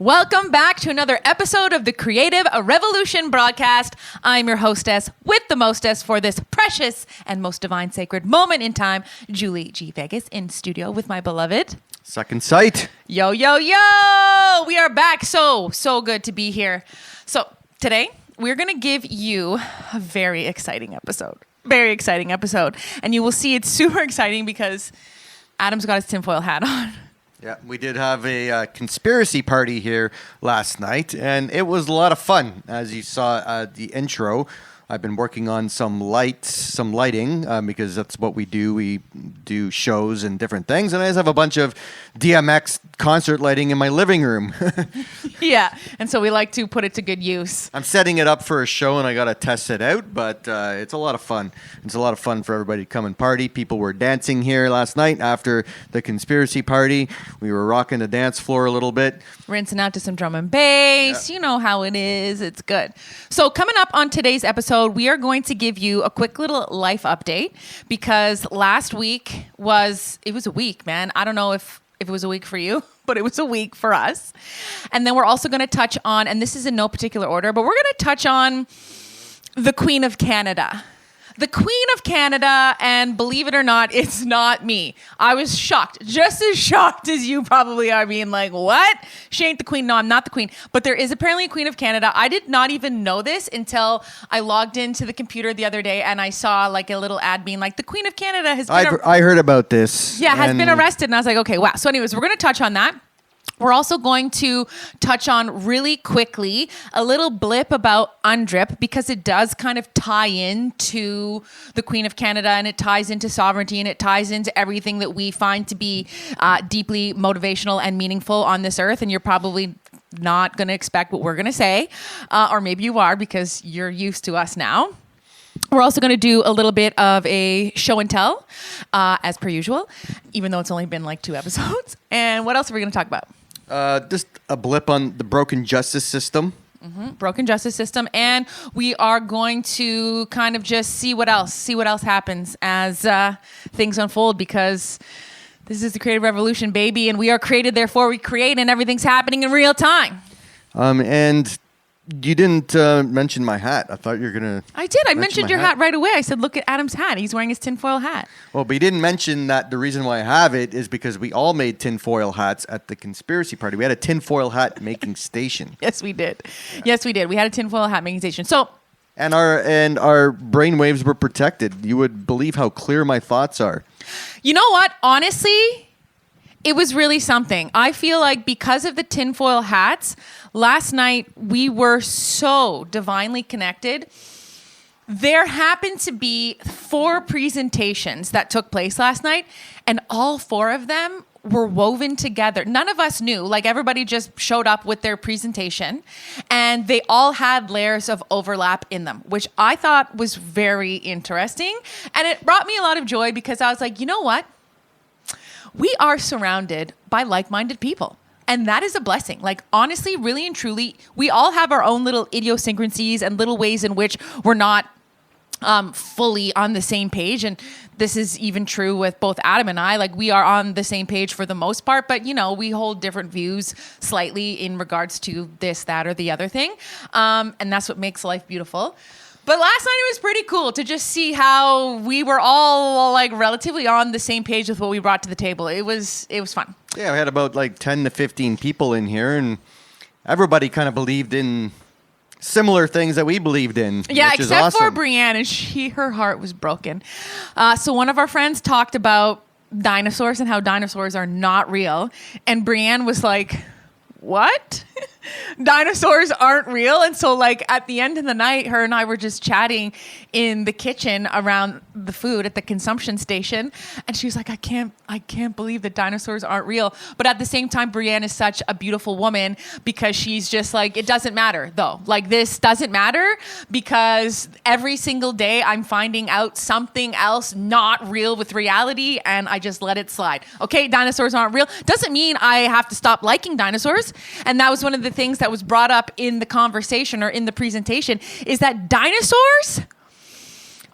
Welcome back to another episode of the Creative Revolution broadcast. I'm your hostess with the mostess for this precious and most divine sacred moment in time, Julie G. Vegas, in studio with my beloved Second Sight. Yo, yo, yo! We are back. So good to be here. So today, we're going to give you a very exciting episode. Very exciting episode. And you will see it's super exciting because Adam's got his tinfoil hat on. Yeah, we did have a conspiracy party here last night, and it was a lot of fun. As you saw the intro, I've been working on some lighting, because that's what we do. We do shows and different things, and I just have a bunch of DMX concert lighting in my living room. Yeah, and so we like to put it to good use. I'm setting it up for a show, and I got to test it out, but it's a lot of fun. It's a lot of fun for everybody to come and party. People were dancing here last night after the conspiracy party. We were rocking the dance floor a little bit. Rinsing out to some drum and bass. Yeah. You know how it is. It's good. So coming up on today's episode, we are going to give you a quick little life update because last week was a week, man. I don't know if it was a week for you, but it was a week for us. And then we're also going to touch on, and this is in no particular order, but we're going to touch on the Queen of Canada. The Queen of Canada, and believe it or not, it's not me. I was shocked, just as shocked as you probably are, being like, what? She ain't the Queen. No, I'm not the Queen. But there is apparently a Queen of Canada. I did not even know this until I logged into the computer the other day and I saw like a little ad being like, the Queen of Canada has been... I heard about this. Yeah, has been arrested. And I was like, okay, wow. So anyways, we're going to touch on that. We're also going to touch on really quickly a little blip about UNDRIP because it does kind of tie into the Queen of Canada and it ties into sovereignty and it ties into everything that we find to be deeply motivational and meaningful on this earth. And you're probably not going to expect what we're going to say, or maybe you are because you're used to us now. We're also going to do a little bit of a show and tell, as per usual, even though it's only been like 2 episodes. And what else are we going to talk about? Just a blip on the broken justice system. Mm-hmm. Broken justice system. And we are going to kind of just see what else happens as things unfold because this is the creative revolution, baby. And we are created, therefore we create, and everything's happening in real time. And you didn't mention my hat. I thought you were going to... I did. I mentioned your hat right away. I said, look at Adam's hat. He's wearing his tinfoil hat. Well, but you didn't mention that the reason why I have it is because we all made tinfoil hats at the conspiracy party. We had a tinfoil hat making station. Yes, we did. Yes, we did. We had a tinfoil hat making station. So... And our brain waves were protected. You would believe how clear my thoughts are. You know what? Honestly... It was really something. I feel like because of the tinfoil hats, last night we were so divinely connected. There happened to be 4 presentations that took place last night, and all 4 of them were woven together. None of us knew. Like, everybody just showed up with their presentation, and they all had layers of overlap in them, which I thought was very interesting. And it brought me a lot of joy because I was like, you know what? We are surrounded by like-minded people. And that is a blessing. Like, honestly, really and truly, we all have our own little idiosyncrasies and little ways in which we're not fully on the same page. And this is even true with both Adam and I. Like, we are on the same page for the most part, but, you know, we hold different views slightly in regards to this, that, or the other thing. And that's what makes life beautiful. But last night it was pretty cool to just see how we were all like relatively on the same page with what we brought to the table. It was fun. Yeah, we had about like 10 to 15 people in here, and everybody kind of believed in similar things that we believed in. Yeah, which except is awesome. for Brienne, and her heart was broken. So one of our friends talked about dinosaurs and how dinosaurs are not real, and Brienne was like, what? Dinosaurs aren't real. And so, like, at the end of the night, her and I were just chatting in the kitchen around the food at the consumption station, and she was like, I can't believe that dinosaurs aren't real. But at the same time, Brienne is such a beautiful woman because she's just like, it doesn't matter though. Like, this doesn't matter because every single day I'm finding out something else not real with reality, and I just let it slide. Okay, dinosaurs aren't real. Doesn't mean I have to stop liking dinosaurs. And that was one of the things that was brought up in the conversation or in the presentation, is that dinosaurs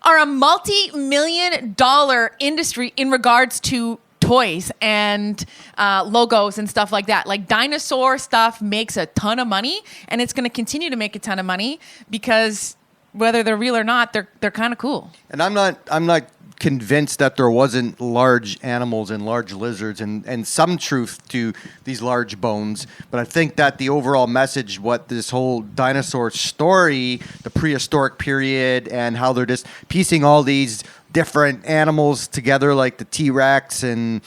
are a multi-million-dollar industry in regards to toys and logos and stuff like that. Like dinosaur stuff makes a ton of money, and it's going to continue to make a ton of money because whether they're real or not, they're kind of cool. And I'm not convinced that there wasn't large animals and large lizards and some truth to these large bones, but I think that the overall message, what this whole dinosaur story, the prehistoric period, and how they're just piecing all these different animals together, like the T-Rex and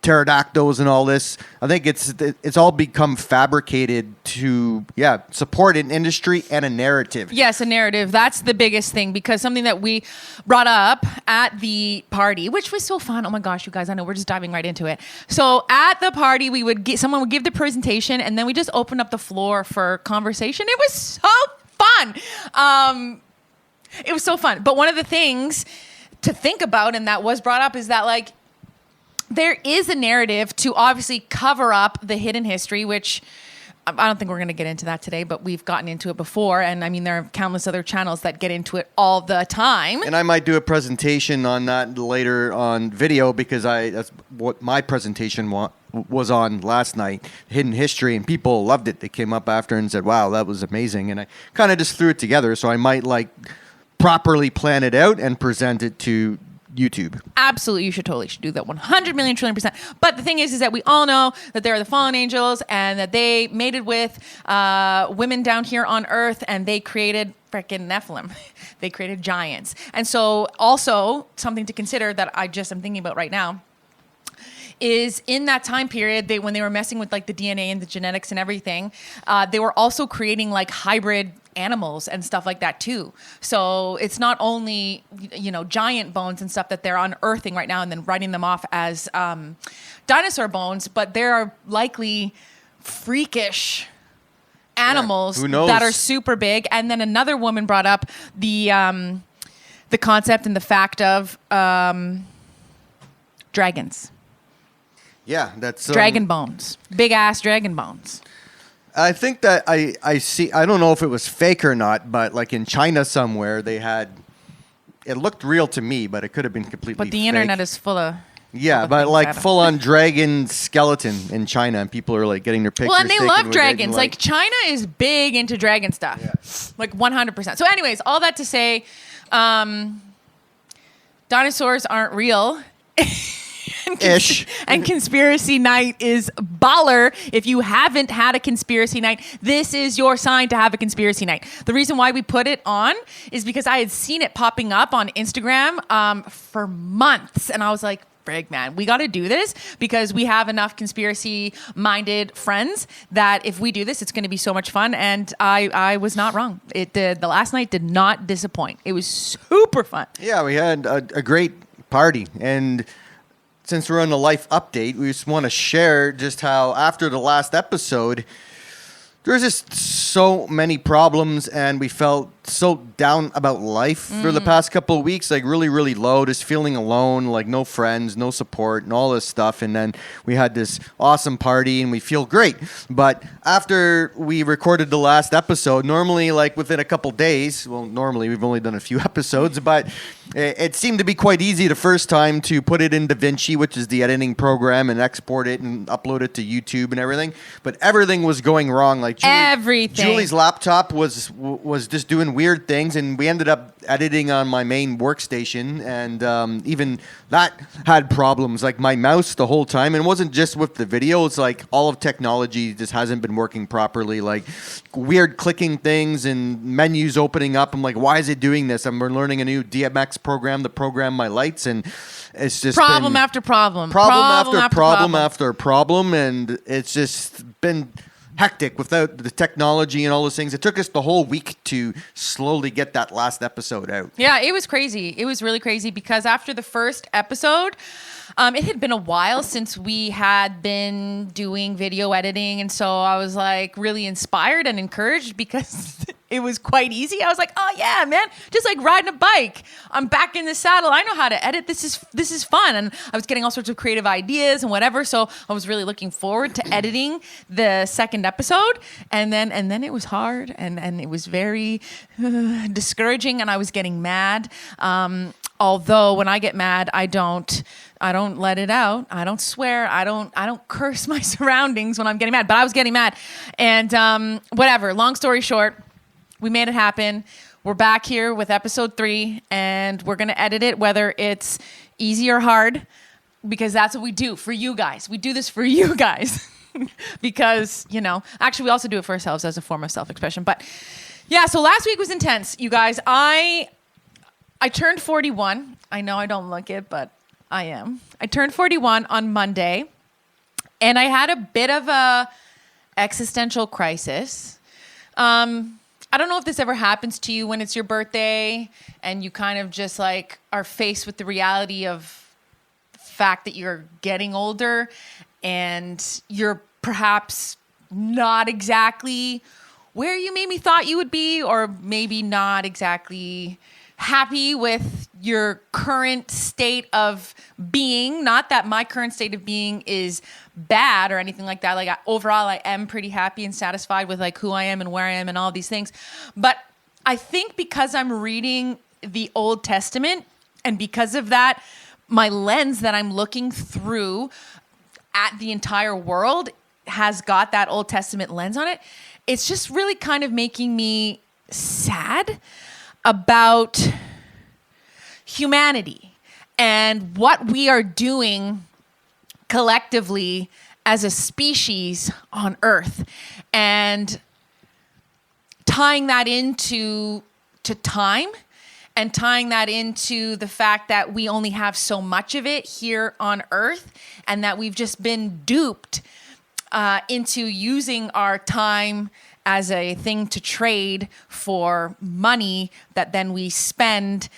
pterodactyls and all this, I think it's all become fabricated to support an industry and a narrative. Yes, a narrative. That's the biggest thing, because something that we brought up at the party, which was so fun. Oh my gosh, you guys, I know we're just diving right into it. So at the party, someone would give the presentation, and then we just opened up the floor for conversation. It was so fun. It was so fun. But one of the things to think about, and that was brought up, is that like there is a narrative to obviously cover up the hidden history, which I don't think we're going to get into that today, but we've gotten into it before. And I mean, there are countless other channels that get into it all the time. And I might do a presentation on that later on video, because that's what my presentation was on last night, hidden history, and people loved it. They came up after and said, wow, that was amazing. And I kind of just threw it together. So I might like properly plan it out and present it to YouTube. Absolutely, you should do that 100 million trillion %. But the thing is that we all know that there are the fallen angels, and that they mated with women down here on Earth, and they created freaking Nephilim. They created giants. And so also something to consider that I'm thinking about right now is in that time period, when they were messing with like the DNA and the genetics and everything, they were also creating like hybrid animals and stuff like that too. So it's not only, giant bones and stuff that they're unearthing right now and then writing them off as dinosaur bones, but there are likely freakish animals that are super big. And then another woman brought up the concept and the fact of dragons. Yeah, that's dragon bones, big ass dragon bones. I think that I see. I don't know if it was fake or not, but like in China somewhere, they had. It looked real to me, but it could have been completely. But the fake. internet is full of. Yeah, but like full on dragon skeleton in China, and people are like getting their pictures. Well, and they taken love with dragons. it, Like China is big into dragon stuff, like 100%. So, anyways, all that to say, dinosaurs aren't real. And conspiracy night is baller. If you haven't had a conspiracy night, this is your sign to have a conspiracy night. The reason why we put it on is because I had seen it popping up on Instagram for months, and I was like, frig, man, we got to do this, because we have enough conspiracy-minded friends that if we do this, it's going to be so much fun. And I was not wrong. The last night did not disappoint. It was super fun. Yeah, we had a great party, and since we're on the life update, we just want to share just how after the last episode, there's just so many problems, and we felt so down about life for the past couple of weeks, like really, really low, just feeling alone, like no friends, no support, and all this stuff. And then we had this awesome party, and we feel great. But after we recorded the last episode, normally like within a couple days, well, normally we've only done a few episodes, but it seemed to be quite easy the first time to put it in DaVinci, which is the editing program, and export it and upload it to YouTube and everything. But everything was going wrong. Like everything. Julie's laptop was just doing weird things, and we ended up editing on my main workstation, and even that had problems. Like my mouse the whole time, and it wasn't just with the video. It's like all of technology just hasn't been working properly. Like weird clicking things and menus opening up. I'm like, why is it doing this? I'm learning a new DMX program to program my lights, and it's just problem after problem, after problem, and it's just been hectic without the technology and all those things. It took us the whole week to slowly get that last episode out. Yeah, it was crazy. It was really crazy, because after the first episode, it had been a while since we had been doing video editing. And so I was like really inspired and encouraged, because it was quite easy. I was like, oh yeah, man, just like riding a bike. I'm back in the saddle. I know how to edit. This is fun. And I was getting all sorts of creative ideas and whatever. So I was really looking forward to editing the second episode. And then it was hard, and it was very discouraging, and I was getting mad. Although when I get mad, I don't let it out. I don't swear. I don't curse my surroundings when I'm getting mad. But I was getting mad, and whatever. Long story short, we made it happen. We're back here with episode 3, and we're gonna edit it, whether it's easy or hard, because that's what we do for you guys. We do this for you guys, because actually we also do it for ourselves as a form of self-expression. But yeah, so last week was intense, you guys. I turned 41. I know I don't look it, but I am. I turned 41 on Monday, and I had a bit of a existential crisis. I don't know if this ever happens to you when it's your birthday and you kind of just like are faced with the reality of the fact that you're getting older and you're perhaps not exactly where you maybe thought you would be, or maybe not exactly happy with your current state of being. Not that my current state of being is bad or anything like that. Like overall, I am pretty happy and satisfied with like who I am and where I am and all these things. But I think because I'm reading the Old Testament, and because of that, my lens that I'm looking through at the entire world has got that Old Testament lens on it. It's just really kind of making me sad about humanity and what we are doing collectively as a species on Earth, and tying that into time, and tying that into the fact that we only have so much of it here on Earth, and that we've just been duped into using our time as a thing to trade for money that then we spend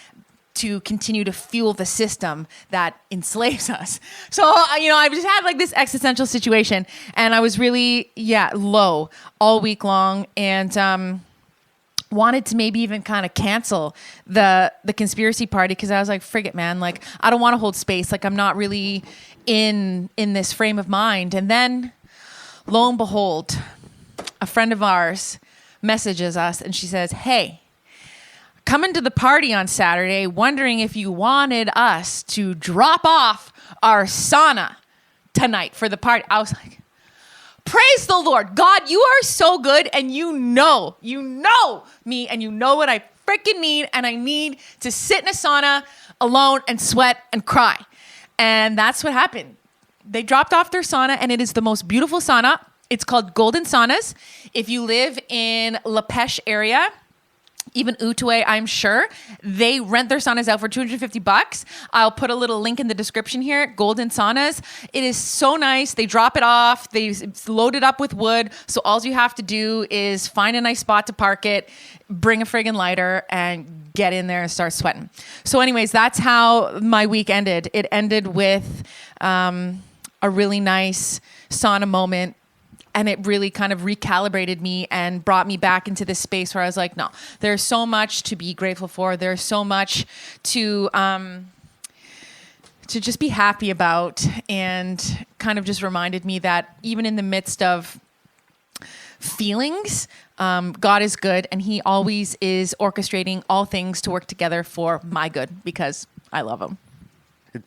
to continue to fuel the system that enslaves us. So, I just had like this existential situation, and I was really, low all week long, and wanted to maybe even kind of cancel the conspiracy party, because I was like, frig it, man. Like, I don't want to hold space. Like, I'm not really in this frame of mind. And then, lo and behold, a friend of ours messages us, and she says, hey, coming to the party on Saturday, wondering if you wanted us to drop off our sauna tonight for the party. I was like, praise the Lord. God, you are so good, and you know me, and you know what I freaking need, and I need to sit in a sauna alone and sweat and cry. And that's what happened. They dropped off their sauna, and it is the most beautiful sauna. It's called Golden Saunas. If you live in La Pêche area, even Outaouais, I'm sure, they rent their saunas out for $250. I'll put a little link in the description here. Golden Saunas. It is so nice. They drop it off. They load it up with wood. So all you have to do is find a nice spot to park it, bring a friggin' lighter, and get in there and start sweating. So anyways, that's how my week ended. It ended with a really nice sauna moment. And it really kind of recalibrated me and brought me back into this space where I was like, no, there's so much to be grateful for. There's so much to just be happy about, and kind of just reminded me that even in the midst of feelings, God is good, and he always is orchestrating all things to work together for my good, because I love him.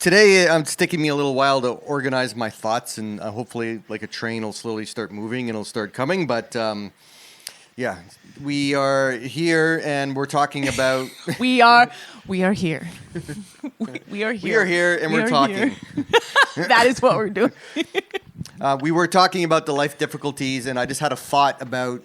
Today, it's taking me a little while to organize my thoughts, and hopefully, like a train, will slowly start moving and it'll start coming. But we are here, and we're talking about. we are here. We are here. We are here, and we're talking. That is what we're doing. We were talking about the life difficulties, and I just had a thought about.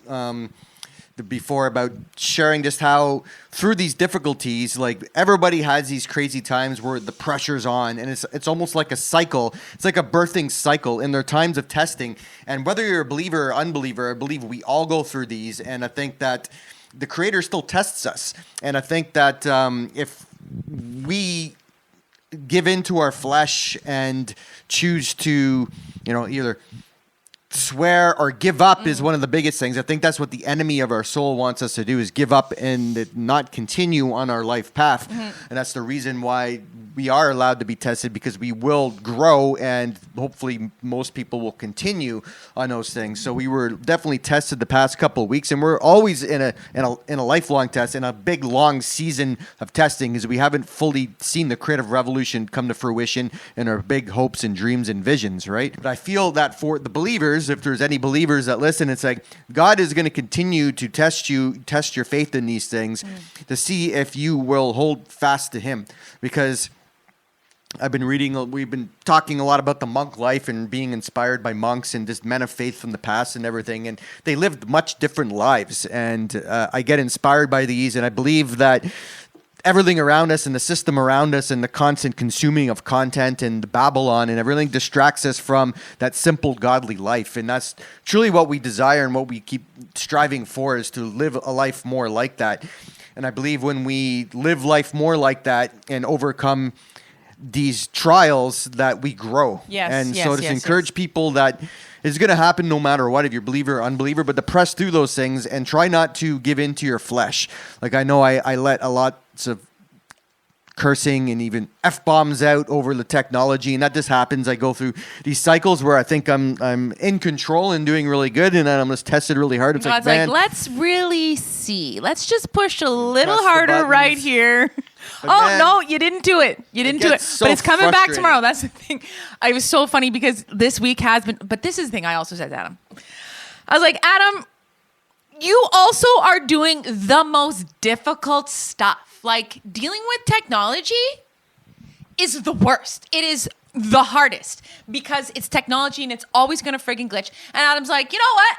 Before about sharing just how through these difficulties, like everybody has these crazy times where the pressure's on, and it's almost like a cycle. It's like a birthing cycle in their times of testing. And whether you're a believer or unbeliever, I believe we all go through these. And I think that the Creator still tests us. And I think that if we give into our flesh and choose to, either swear or give up is one of the biggest things. I think that's what the enemy of our soul wants us to do, is give up and not continue on our life path. And that's the reason why we are allowed to be tested because we will grow, and hopefully most people will continue on those things. So we were definitely tested the past couple of weeks, and we're always in a lifelong test, in a big long season of testing, because we haven't fully seen the creative revolution come to fruition in our big hopes and dreams and visions, right? But I feel that for the believers, if there's any believers that listen, it's like God is going to continue to test your faith in these things to see if you will hold fast to Him. Because we've been talking a lot about the monk life and being inspired by monks and just men of faith from the past and everything. And they lived much different lives. And I get inspired by these, and I believe that everything around us and the system around us and the constant consuming of content and the Babylon and everything distracts us from that simple godly life. And that's truly what we desire, and what we keep striving for is to live a life more like that. And I believe when we live life more like that and overcome these trials, that we grow. So to encourage people that it's going to happen no matter what, if you're believer or unbeliever, but to press through those things and try not to give in to your flesh. Like I know I let a lots of cursing and even F-bombs out over the technology, and that just happens. I go through these cycles where I think I'm in control and doing really good, and then I'm just tested really hard. It's God's like, let's really see. Let's just push a little harder right here. But no, you didn't do it. You didn't do it. So but it's coming back tomorrow. That's the thing. It was so funny because this week has been, but this is the thing I also said to Adam. I was like, Adam, you also are doing the most difficult stuff. Like, dealing with technology is the worst. It is the hardest because it's technology and it's always going to friggin' glitch. And Adam's like, you know what?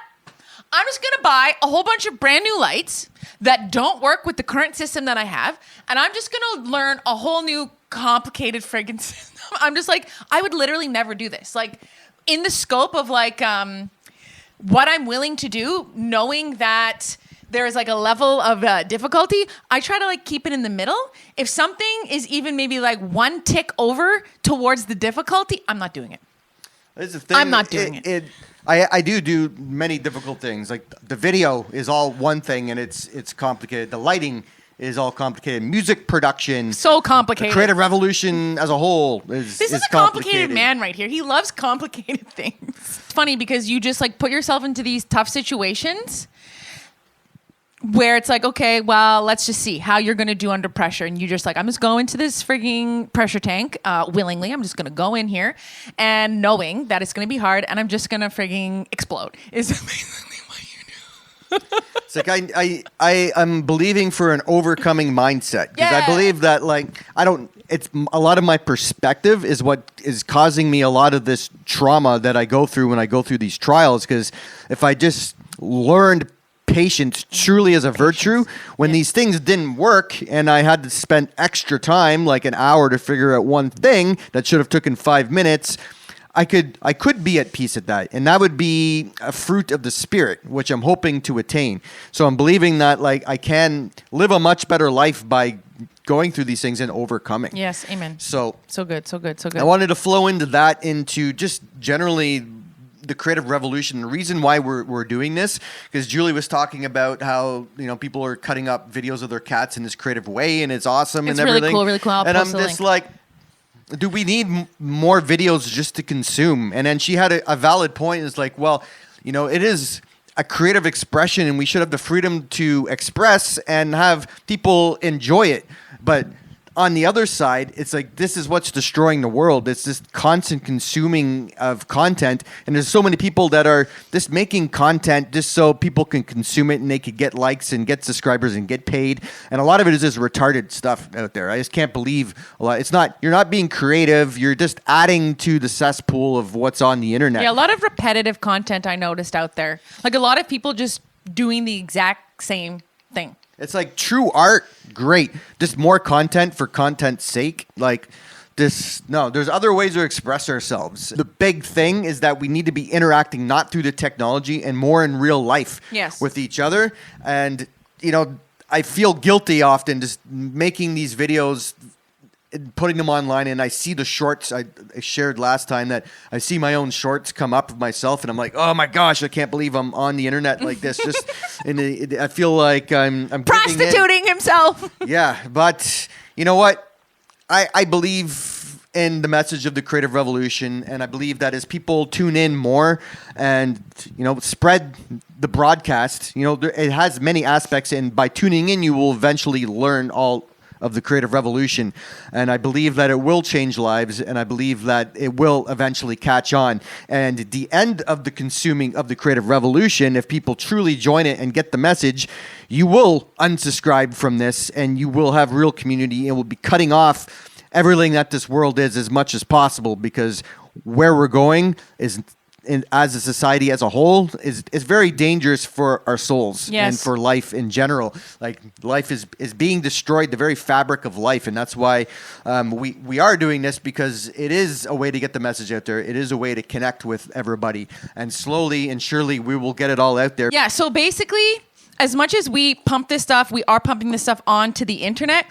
I'm just going to buy a whole bunch of brand new lights that don't work with the current system that I have. And I'm just going to learn a whole new complicated friggin' system. I'm just like, I would literally never do this. Like, in the scope of like what I'm willing to do, knowing that there is like a level of difficulty, I try to like keep it in the middle. If something is even maybe like one tick over towards the difficulty, I'm not doing it. That's the thing. I'm not doing it. I do many difficult things. Like the video is all one thing, and it's complicated. The lighting is all complicated. Music production, so complicated. The creative revolution as a whole is This is a complicated man right here. He loves complicated things. It's funny because you just like put yourself into these tough situations where it's like, okay, well, let's just see how you're going to do under pressure. And you just like, I'm just going to this frigging pressure tank willingly. I'm just going to go in here and knowing that it's going to be hard and I'm just going to frigging explode is basically what you do. It's like I'm believing for an overcoming mindset. Because I believe that it's a lot of my perspective is what is causing me a lot of this trauma that I go through when I go through these trials. Because if I just learned patience truly as a virtue, when these things didn't work and I had to spend extra time, like an hour, to figure out one thing that should have taken 5 minutes, I could be at peace at that, and that would be a fruit of the Spirit, which I'm hoping to attain. So I'm believing that like I can live a much better life by going through these things and overcoming. Yes, amen. So good. I wanted to flow into that, into just generally the creative revolution. The reason why we're doing this, because Julie was talking about how people are cutting up videos of their cats in this creative way, and it's awesome. It's and everything. Really cool. And I'm just like, do we need more videos just to consume? And then she had a valid point. It's like, well, it is a creative expression, and we should have the freedom to express and have people enjoy it. But on the other side, it's like, this is what's destroying the world. It's this constant consuming of content. And there's so many people that are just making content just so people can consume it and they could get likes and get subscribers and get paid. And a lot of it is just retarded stuff out there. I just can't believe a lot. You're not being creative. You're just adding to the cesspool of what's on the internet. Yeah, a lot of repetitive content I noticed out there. Like a lot of people just doing the exact same thing. It's like true art, great. Just more content for content's sake. Like this, no, there's other ways to express ourselves. The big thing is that we need to be interacting not through the technology and more in real life with each other. And, I feel guilty often just making these videos, putting them online, and I see the shorts I shared last time, that I see my own shorts come up of myself, and I'm like, oh my gosh, I can't believe I'm on the internet like this. Just, and I feel like I'm prostituting himself. Yeah, but you know what? I believe in the message of the creative revolution, and I believe that as people tune in more and, spread the broadcast, it has many aspects, and by tuning in, you will eventually learn all of the creative revolution. And I believe that it will change lives, and I believe that it will eventually catch on. And the end of the consuming of the creative revolution, if people truly join it and get the message, you will unsubscribe from this, and you will have real community, and will be cutting off everything that this world is as much as possible, because where we're going is, as a society as a whole, is very dangerous for our souls and for life in general. Like, life is being destroyed, the very fabric of life, and that's why we are doing this, because it is a way to get the message out there. It is a way to connect with everybody, and slowly and surely we will get it all out there. Yeah, so basically, as much as we pump this stuff, we are pumping this stuff onto the internet.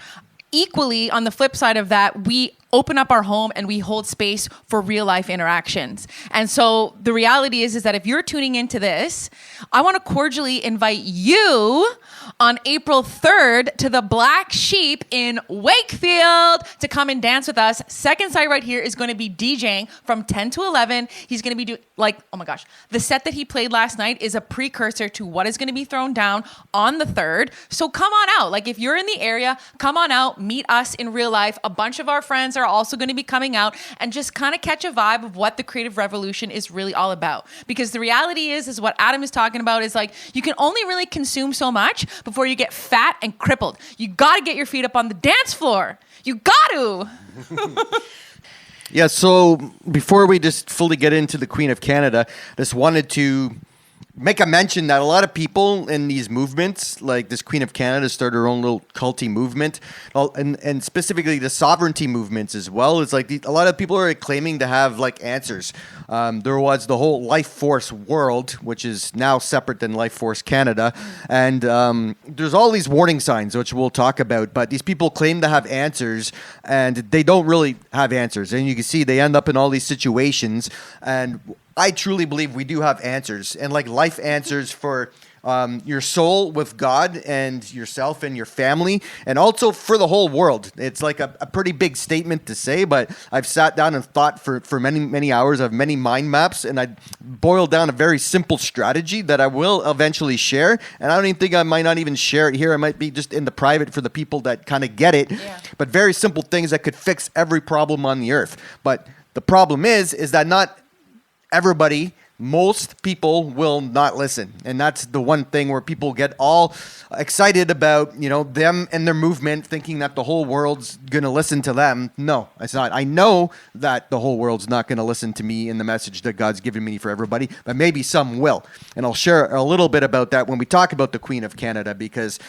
Equally, on the flip side of that, we open up our home and we hold space for real life interactions. And so the reality is that if you're tuning into this, I want to cordially invite you on April 3rd to the Black Sheep in Wakefield to come and dance with us. Second Sight right here is going to be DJing from 10 to 11. He's going to be doing, oh my gosh, the set that he played last night is a precursor to what is going to be thrown down on the 3rd. So come on out. Like, if you're in the area, come on out, meet us in real life. A bunch of our friends are also going to be coming out, and just kind of catch a vibe of what the creative revolution is really all about. Because the reality is what Adam is talking about is, like, you can only really consume so much before you get fat and crippled. You got to get your feet up on the dance floor. You got to. Yeah, so before we just fully get into the Queen of Canada, just wanted to make a mention that a lot of people in these movements, like this Queen of Canada, started her own little culty movement, and specifically the sovereignty movements as well. It's like a lot of people are claiming to have like answers. There was the whole Life Force world, which is now separate than Life Force Canada, and there's all these warning signs, which we'll talk about. But these people claim to have answers, and they don't really have answers. And you can see they end up in all these situations, and I truly believe we do have answers, and like life answers for your soul with God and yourself and your family, and also for the whole world. It's like a pretty big statement to say, but I've sat down and thought for many, many hours. I have many mind maps, and I boiled down a very simple strategy that I will eventually share. And I don't even think I might not even share it here. I might be just in the private for the people that kind of get it. Yeah. But very simple things that could fix every problem on the earth. But the problem is that not everybody, most people will not listen. And that's the one thing where people get all excited about, them and their movement, thinking that the whole world's going to listen to them. No, it's not. I know that the whole world's not going to listen to me and the message that God's given me for everybody, but maybe some will. And I'll share a little bit about that when we talk about the Queen of Canada, because,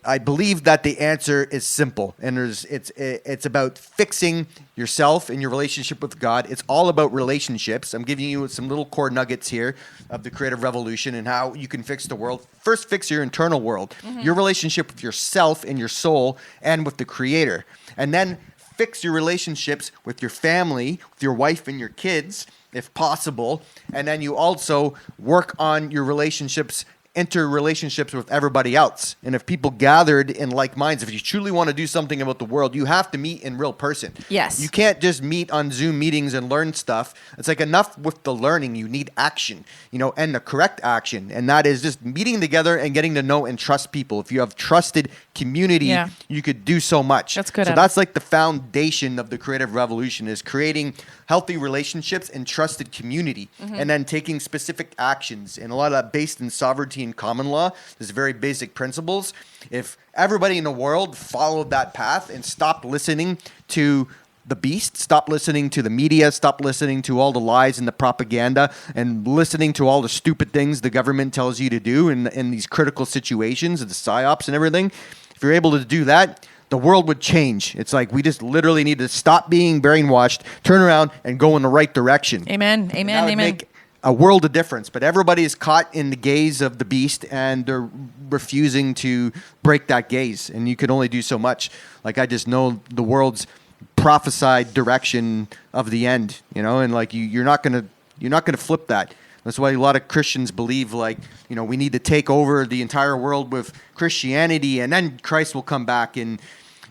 I believe that the answer is simple, and it's about fixing yourself and your relationship with God. It's all about relationships. I'm giving you some little core nuggets here of the creative revolution and how you can fix the world. First, fix your internal world, your relationship with yourself and your soul and with the Creator. And then fix your relationships with your family, with your wife and your kids, if possible. And then you also work on your interrelationships with everybody else. And if people gathered in like minds, if you truly want to do something about the world, you have to meet in real person. Yes. You can't just meet on Zoom meetings and learn stuff. It's like enough with the learning. You need action, and the correct action. And that is just meeting together and getting to know and trust people. If you have trusted community, you could do so much. That's good. So that's like the foundation of the creative revolution, is creating healthy relationships and trusted community, and then taking specific actions. And a lot of that based in sovereignty and common law. There's very basic principles. If everybody in the world followed that path and stopped listening to the beast, stop listening to the media, stop listening to all the lies and the propaganda, and listening to all the stupid things the government tells you to do in these critical situations, the psyops and everything, if you're able to do that, the world would change. It's like we just literally need to stop being brainwashed, turn around, and go in the right direction. Amen. Amen. Amen. Make a world of difference. But everybody is caught in the gaze of the beast, and they're refusing to break that gaze. And you can only do so much. Like, I just know the world's prophesied direction of the end, and like you're not gonna flip that. That's why a lot of Christians believe, we need to take over the entire world with Christianity, and then Christ will come back. And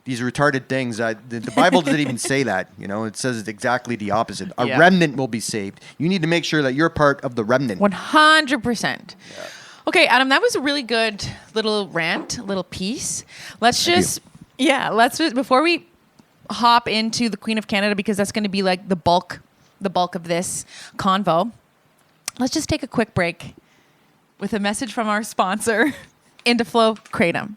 these retarded things. The Bible doesn't even say that. It says it's exactly the opposite. A Yeah. remnant will be saved. You need to make sure that you're part of the remnant. 100%. Okay, Adam, that was a really good little rant, little piece. Let's just before we hop into the Queen of Canada, because that's going to be like the bulk of this convo. Let's just take a quick break with a message from our sponsor, Indaflow Kratom.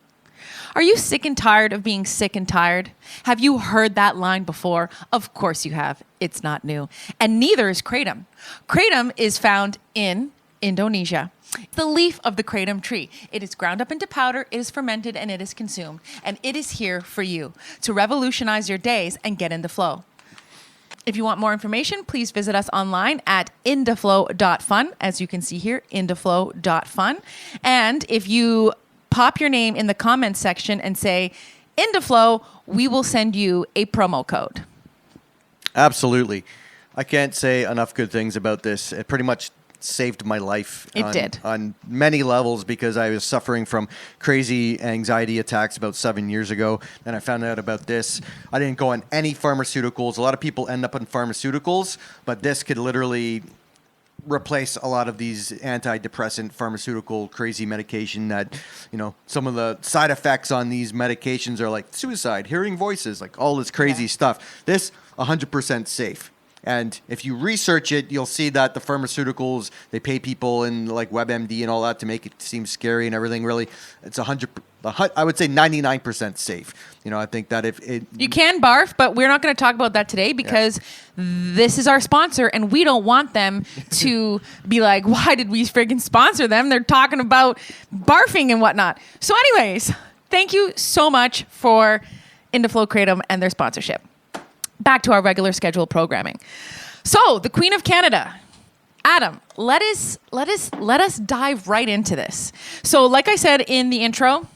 Are you sick and tired of being sick and tired? Have you heard that line before? Of course you have. It's not new. And neither is kratom. Kratom is found in Indonesia. The leaf of the kratom tree. It is ground up into powder, it is fermented, and it is consumed. And it is here for you to revolutionize your days and get in the flow. If you want more information, please visit us online at indaflow.fun. As you can see here, indaflow.fun. And if you pop your name in the comments section and say Indaflow, we will send you a promo code. Absolutely. I can't say enough good things about this. It pretty much saved my life. It did. On many levels, because I was suffering from crazy anxiety attacks about 7 years ago. Then I found out about this. I didn't go on any pharmaceuticals. A lot of people end up on pharmaceuticals, but this could literally replace a lot of these antidepressant pharmaceutical crazy medication that, some of the side effects on these medications are like suicide, hearing voices, like all this crazy stuff. This 100% safe. And if you research it, you'll see that the pharmaceuticals, they pay people in like WebMD and all that to make it seem scary and everything. Really, it's I would say 99% safe. I think that if it... You can barf, but we're not going to talk about that today because this is our sponsor and we don't want them to be like, why did we friggin' sponsor them? They're talking about barfing and whatnot. So anyways, thank you so much for Indaflow Kratom and their sponsorship. Back to our regular scheduled programming. So, the Queen of Canada. Adam, let us dive right into this. So, like I said in the intro,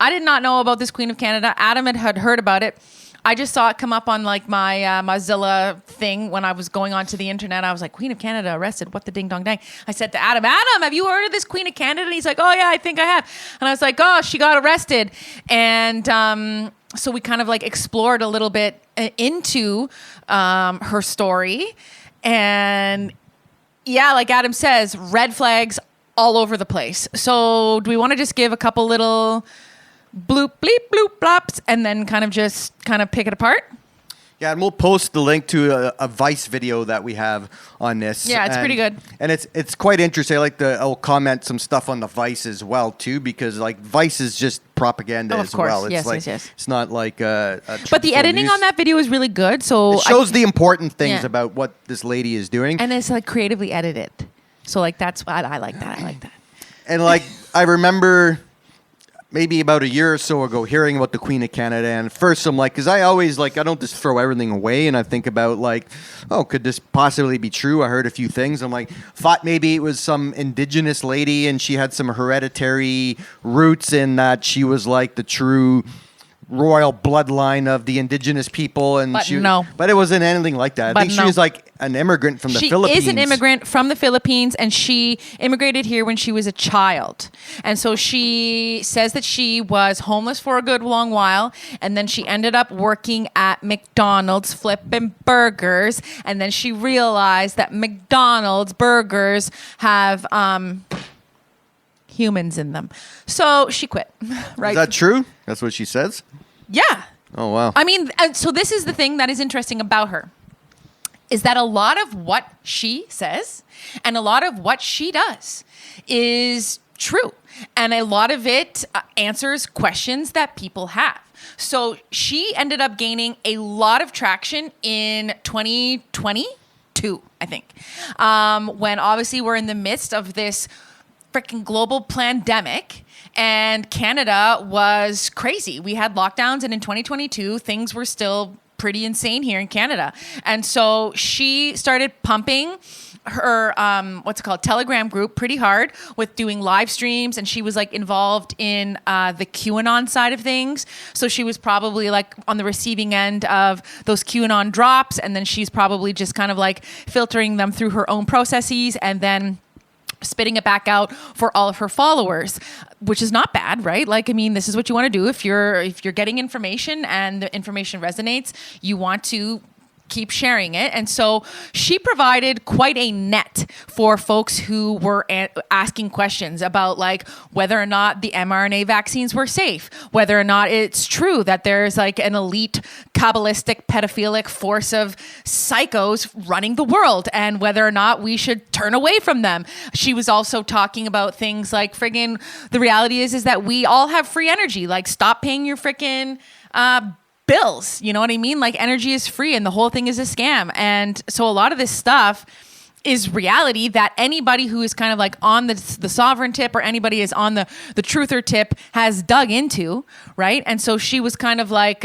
I did not know about this Queen of Canada. Adam had heard about it. I just saw it come up on like my Mozilla thing when I was going onto the internet. I was like, Queen of Canada arrested. What the ding dong dang? I said to Adam, have you heard of this Queen of Canada? And he's like, oh yeah, I think I have. And I was like, oh, she got arrested. And so we kind of like explored a little bit into her story. And yeah, like Adam says, red flags all over the place. So do we want to just give a couple little bloop, bleep, bloop, blops, and then kind of pick it apart? Yeah, and we'll post the link to a Vice video that we have on this. Yeah, it's pretty good. And it's quite interesting. I'll comment some stuff on the Vice as well, too, because like Vice is just propaganda as well. It's yes. It's not like but the editing on that video is really good. So it shows the important things about what this lady is doing. And it's like creatively edited. So like that's why I like that. And like I remember maybe about a year or so ago hearing about the Queen of Canada, and first I'm like, because I always I don't just throw everything away, and I think about like, oh, could this possibly be true? I heard a few things. I'm like, thought maybe it was some indigenous lady and she had some hereditary roots in that she was like the true royal bloodline of the indigenous people, and but it wasn't anything like that. I think she was like an immigrant from the Philippines. She is an immigrant from the Philippines, and she immigrated here when she was a child. And so she says that she was homeless for a good long while, and then she ended up working at McDonald's flipping burgers, and then she realized that McDonald's burgers have humans in them. So she quit. Right? Is that true? That's what she says? Yeah. Oh, wow. I mean, so this is the thing that is interesting about her, is that a lot of what she says and a lot of what she does is true. And a lot of it answers questions that people have. So she ended up gaining a lot of traction in 2022, I think, when obviously we're in the midst of this freaking global pandemic, and Canada was crazy. We had lockdowns, and in 2022, things were still pretty insane here in Canada. And so she started pumping her Telegram group pretty hard with doing live streams, and she was like involved in the QAnon side of things. So she was probably like on the receiving end of those QAnon drops, and then she's probably just kind of like filtering them through her own processes, and then spitting it back out for all of her followers, which is not bad, right? Like, I mean, this is what you want to do. If you're getting information and the information resonates, you want to keep sharing it. And so she provided quite a net for folks who were asking questions about like whether or not the mRNA vaccines were safe, whether or not it's true that there's like an elite Kabbalistic pedophilic force of psychos running the world, and whether or not we should turn away from them. She was also talking about things like friggin' the reality is that we all have free energy. Like, stop paying your frickin' bills. You know what I mean? Like, energy is free and the whole thing is a scam. And so a lot of this stuff is reality that anybody who is kind of like on the sovereign tip, or anybody is on the truther tip, has dug into, right? And so she was kind of like,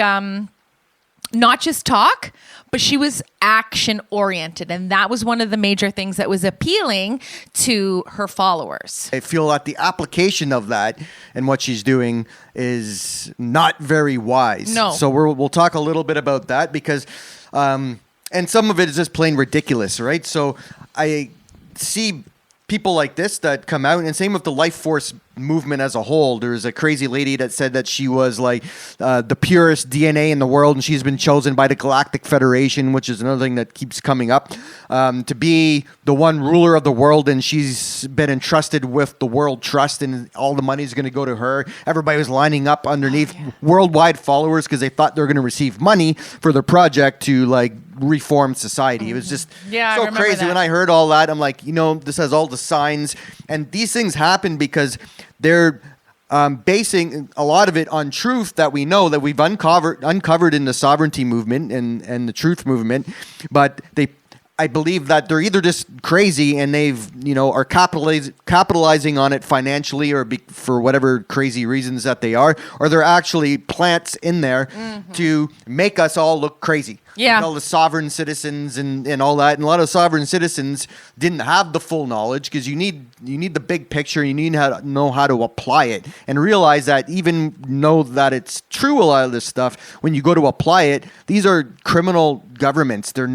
not just talk, but she was action oriented. And that was one of the major things that was appealing to her followers. I feel that the application of that and what she's doing is not very wise. No. So we'll talk a little bit about that because, and some of it is just plain ridiculous, right? So I see people like this that come out, and same with the life force movement as a whole. There's a crazy lady that said that she was like the purest DNA in the world, and she's been chosen by the Galactic Federation, which is another thing that keeps coming up, to be the one ruler of the world, and she's been entrusted with the World Trust, and all the money is going to go to her. Everybody was lining up underneath worldwide followers because they thought they were going to receive money for their project to like reform society. It was just so crazy. That. When I heard all that, I'm like, this has all the signs, and these things happen because they're basing a lot of it on truth that we know, that we've uncovered in the sovereignty movement and the truth movement. But I believe that they're either just crazy and they've, are capitalizing on it financially or for whatever crazy reasons that they are, or they're actually plants in there to make us all look crazy. Yeah. All the sovereign citizens and all that. And a lot of sovereign citizens didn't have the full knowledge because you need the big picture. You need to know how to apply it and realize that even know that it's true, a lot of this stuff, when you go to apply it, these are criminal governments. They're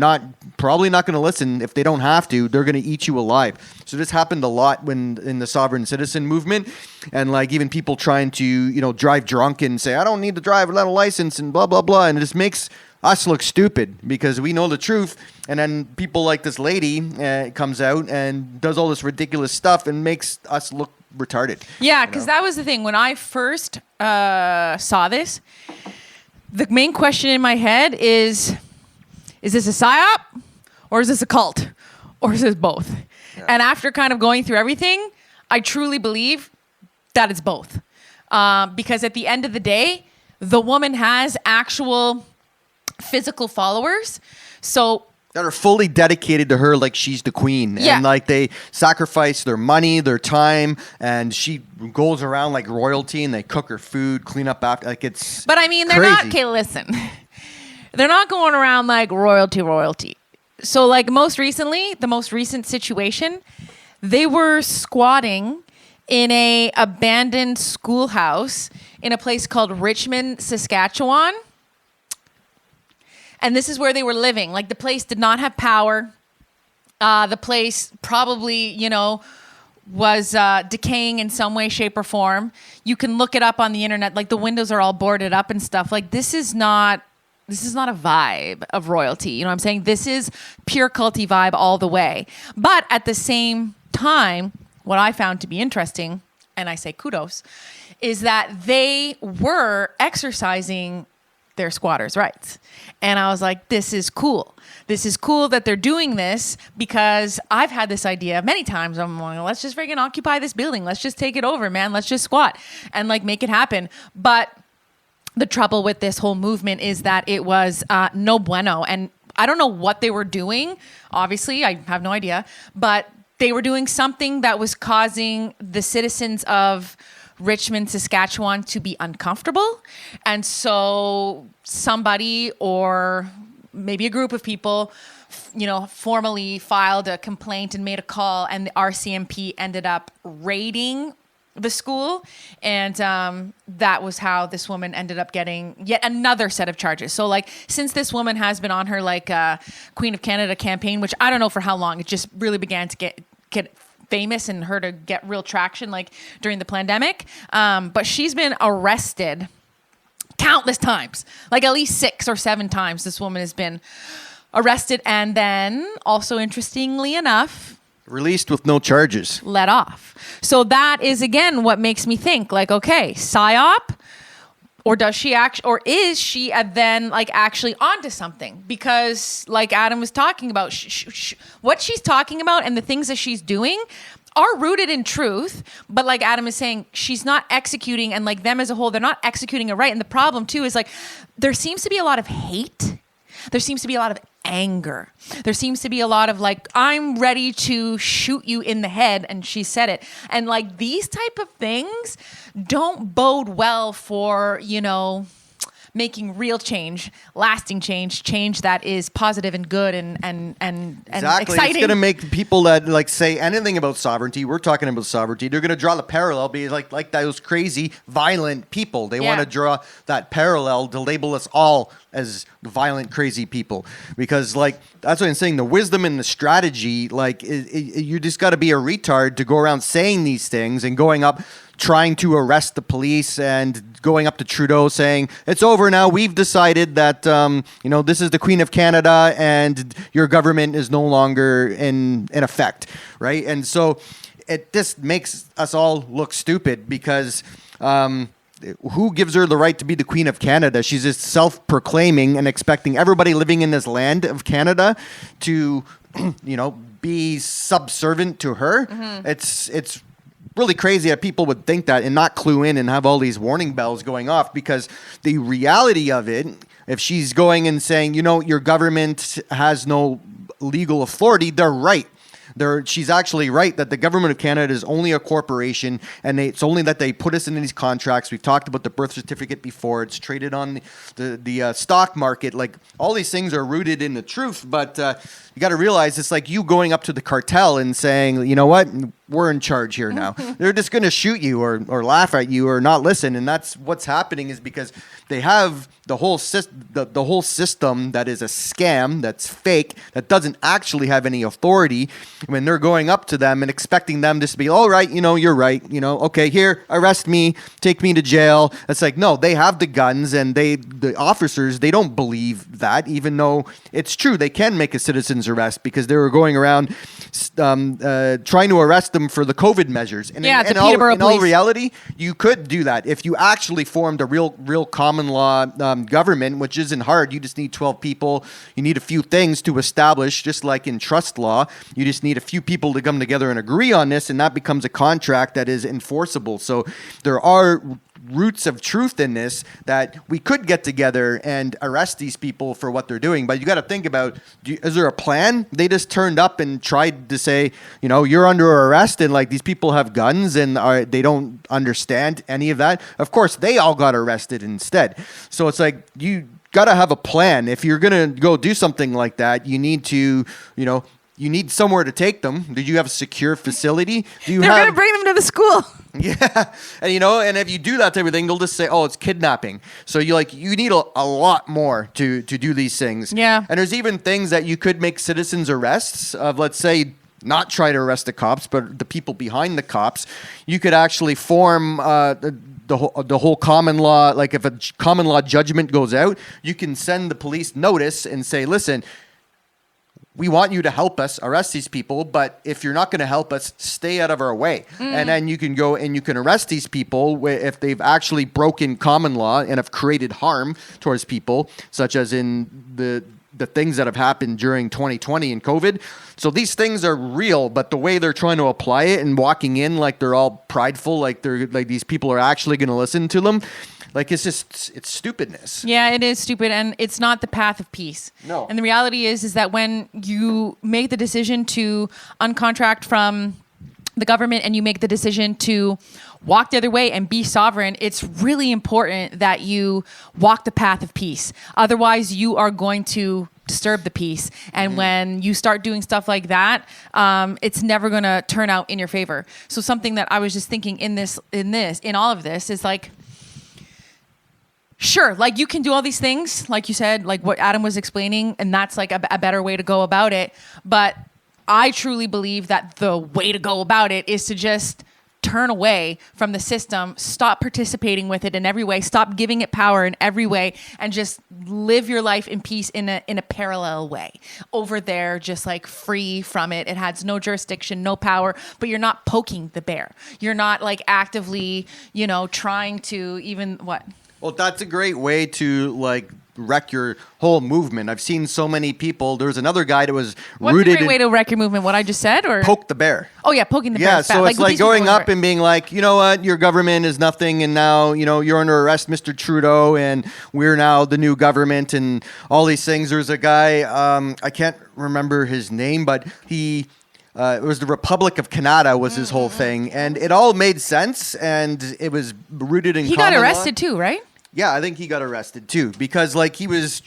probably not going to listen. If they don't have to, they're going to eat you alive. So this happened a lot in the sovereign citizen movement, and like even people trying to, drive drunk and say, I don't need to drive without a license and blah, blah, blah. And it just makes us look stupid because we know the truth, and then people like this lady comes out and does all this ridiculous stuff and makes us look retarded. Yeah, because that was the thing. When I first saw this, the main question in my head is this a psyop, or is this a cult, or is this both? Yeah. And after kind of going through everything, I truly believe that it's both. Because at the end of the day, the woman has actual physical followers, so that are fully dedicated to her, like she's the queen. Yeah. And like they sacrifice their money, their time, and she goes around like royalty, and they cook her food, clean up after, like it's But I mean, they're crazy. not, okay, listen. They're not going around like royalty. So like the most recent situation, they were squatting in a abandoned schoolhouse in a place called Richmond, Saskatchewan. And this is where they were living. Like, the place did not have power. The place probably, was decaying in some way, shape, or form. You can look it up on the internet. Like, the windows are all boarded up and stuff. Like, this is not a vibe of royalty. You know what I'm saying? This is pure culty vibe all the way. But at the same time, what I found to be interesting, and I say kudos, is that they were exercising their squatters' rights. And I was like, this is cool. This is cool that they're doing this, because I've had this idea many times. I'm like, let's just freaking occupy this building. Let's just take it over, man. Let's just squat and like make it happen. But the trouble with this whole movement is that it was no bueno. And I don't know what they were doing. Obviously, I have no idea. But they were doing something that was causing the citizens of Richmond, Saskatchewan to be uncomfortable. And so somebody, or maybe a group of people, formally filed a complaint and made a call, and the RCMP ended up raiding the school. And that was how this woman ended up getting yet another set of charges. So like, since this woman has been on her like Queen of Canada campaign, which I don't know for how long, it just really began to get famous and her to get real traction like during the pandemic. But she's been arrested countless times, like at least 6 or 7 times this woman has been arrested, and then also, interestingly enough, Released with no charges. let off. So that is again what makes me think like, okay, psyop, or does she or is she then like actually onto something? Because like Adam was talking about, what she's talking about and the things that she's doing are rooted in truth, but like Adam is saying, she's not executing, and like them as a whole, they're not executing it right. And the problem too is like there seems to be a lot of hate. There seems to be a lot of anger. There seems to be a lot of like, I'm ready to shoot you in the head, and she said it. And like these type of things don't bode well for, making real change, lasting change that is positive and good and Exactly. exciting. It's going to make people that like say anything about sovereignty. We're talking about sovereignty. They're going to draw the parallel, be like those crazy, violent people. They want to draw that parallel to label us all as violent, crazy people. Because like that's what I'm saying. The wisdom and the strategy, like you just got to be a retard to go around saying these things and going up, trying to arrest the police and going up to Trudeau saying, it's over now. We've decided that, this is the Queen of Canada and your government is no longer in effect, right? And so it just makes us all look stupid because who gives her the right to be the Queen of Canada? She's just self-proclaiming and expecting everybody living in this land of Canada to, be subservient to her. Mm-hmm. It's really crazy that people would think that and not clue in and have all these warning bells going off, because the reality of it, if she's going and saying, your government has no legal authority, they're right. She's actually right that the government of Canada is only a corporation, and it's only that they put us in these contracts. We've talked about the birth certificate before. It's traded on the stock market. Like all these things are rooted in the truth, but you got to realize it's like you going up to the cartel and saying, you know what, we're in charge here now. They're just going to shoot you or laugh at you or not listen, and that's what's happening is because they have the whole system that is a scam, that's fake, that doesn't actually have any authority. When they're going up to them and expecting them just to be, all right, you're right, okay, here, arrest me, take me to jail. It's like, no, they have the guns, and the officers, they don't believe that, even though it's true. They can make a citizen's arrest because they were going around trying to arrest them for the COVID measures. And in all reality, you could do that if you actually formed a real common law government, which isn't hard. You just need 12 people. You need a few things to establish, just like in trust law. You just need a few people to come together and agree on this, and that becomes a contract that is enforceable. So there are roots of truth in this that we could get together and arrest these people for what they're doing. But you got to think about, is there a plan? They just turned up and tried to say, you're under arrest, and like these people have guns and they don't understand any of that. Of course, they all got arrested instead. So it's like you got to have a plan. If you're going to go do something like that, you need to, you need somewhere to take them. Do you have a secure facility? They're going to bring them to the school. Yeah. And, and if you do that type of thing, they'll just say, oh, it's kidnapping. So you need a lot more to do these things. Yeah. And there's even things that you could make citizens arrests of, let's say, not try to arrest the cops, but the people behind the cops. You could actually form the whole common law. Like if a common law judgment goes out, you can send the police notice and say, listen, we want you to help us arrest these people, but if you're not going to help us, stay out of our way. And then you can go and you can arrest these people if they've actually broken common law and have created harm towards people, such as in the things that have happened during 2020 and COVID. So these things are real, but the way they're trying to apply it and walking in like they're all prideful, like these people are actually going to listen to them. Like, it's stupidness. Yeah, it is stupid, and it's not the path of peace. No. And the reality is that when you make the decision to uncontract from the government and you make the decision to walk the other way and be sovereign, it's really important that you walk the path of peace. Otherwise, you are going to disturb the peace. And when you start doing stuff like that, it's never going to turn out in your favor. So something that I was just thinking in all of this is like, sure, like you can do all these things, like you said, like what Adam was explaining, and that's like a better way to go about it. But I truly believe that the way to go about it is to just turn away from the system, stop participating with it in every way, stop giving it power in every way, and just live your life in peace in a parallel way. Over there, just like free from it. It has no jurisdiction, no power, but you're not poking the bear. You're not like actively, trying to even what? Well, that's a great way to like wreck your whole movement. I've seen so many people. There was another guy that was What's rooted a great way to wreck your movement? What I just said, or poke the bear. Oh yeah, poking the bear. Yeah, so it's like these going people up and being like, you know what, your government is nothing, and now you're under arrest, Mr. Trudeau, and we're now the new government, and all these things. There's a guy, I can't remember his name, but he. It was the Republic of Canada was his whole thing, and it all made sense, and it was rooted in. He got arrested too, right? Yeah, I think he got arrested too because like he was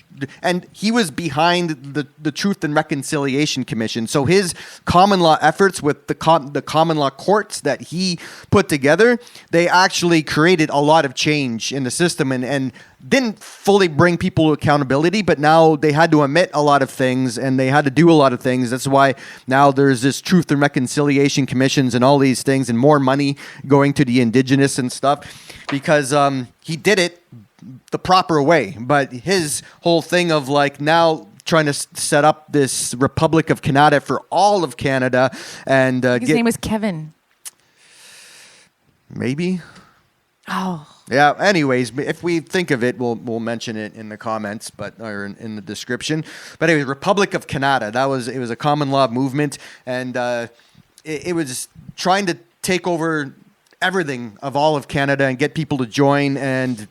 behind the Truth and Reconciliation Commission. So his common law efforts with the common law courts that he put together, they actually created a lot of change in the system and didn't fully bring people to accountability, but now they had to admit a lot of things and they had to do a lot of things. That's why now there's this Truth and Reconciliation Commissions and all these things and more money going to the Indigenous and stuff because he did it the proper way. But his whole thing of like now trying to set up this Republic of Canada for all of Canada and his name was Kevin. Maybe. Oh. Yeah. Anyways, if we think of it, we'll mention it in the comments, or in the description. But anyway, Republic of Canada. It was a common law movement, and it was trying to take over everything of all of Canada and get people to join and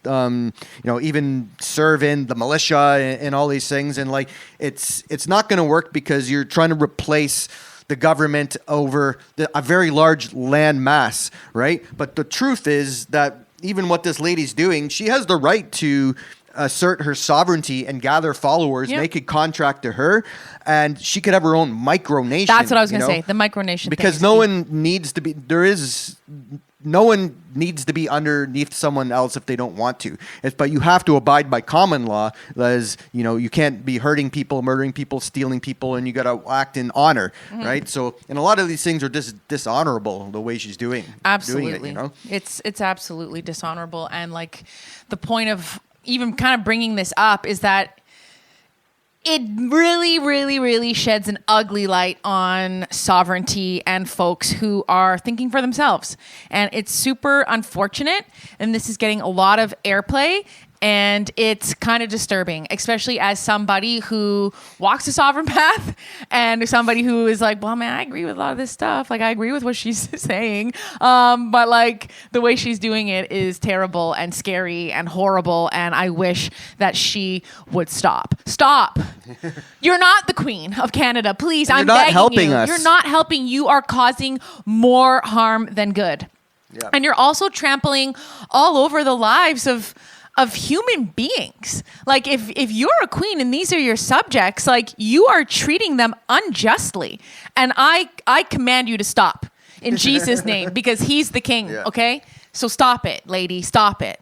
even serve in the militia and all these things. And like it's not going to work because you're trying to replace the government over a very large land mass, right? But the truth is that even what this lady's doing, she has the right to assert her sovereignty and gather followers. Yep. They could contract to her, and she could have her own micronation. That's what I was going to say. The micronation. Because no one needs to be. No one needs to be underneath someone else if they don't want to. But you have to abide by common law. As you can't be hurting people, murdering people, stealing people, and you got to act in honor, right? So, and a lot of these things are dishonorable. The way she's doing absolutely, doing it, it's absolutely dishonorable. And like the point of even kind of bringing this up is that it really, really, really sheds an ugly light on sovereignty and folks who are thinking for themselves. And it's super unfortunate. And this is getting a lot of airplay. And it's kind of disturbing, especially as somebody who walks a sovereign path and somebody who is like, well, man, I agree with a lot of this stuff. Like, I agree with what she's saying. But like the way she's doing it is terrible and scary and horrible. And I wish that she would stop. Stop. You're not the Queen of Canada. Please, I'm begging you. You're not helping us. You're not helping. You are causing more harm than good. Yeah. And you're also trampling all over the lives of human beings. Like if you're a queen and these are your subjects, like you are treating them unjustly. And I command you to stop in Jesus' name because he's the king. Yeah. Okay? So stop it, lady. Stop it.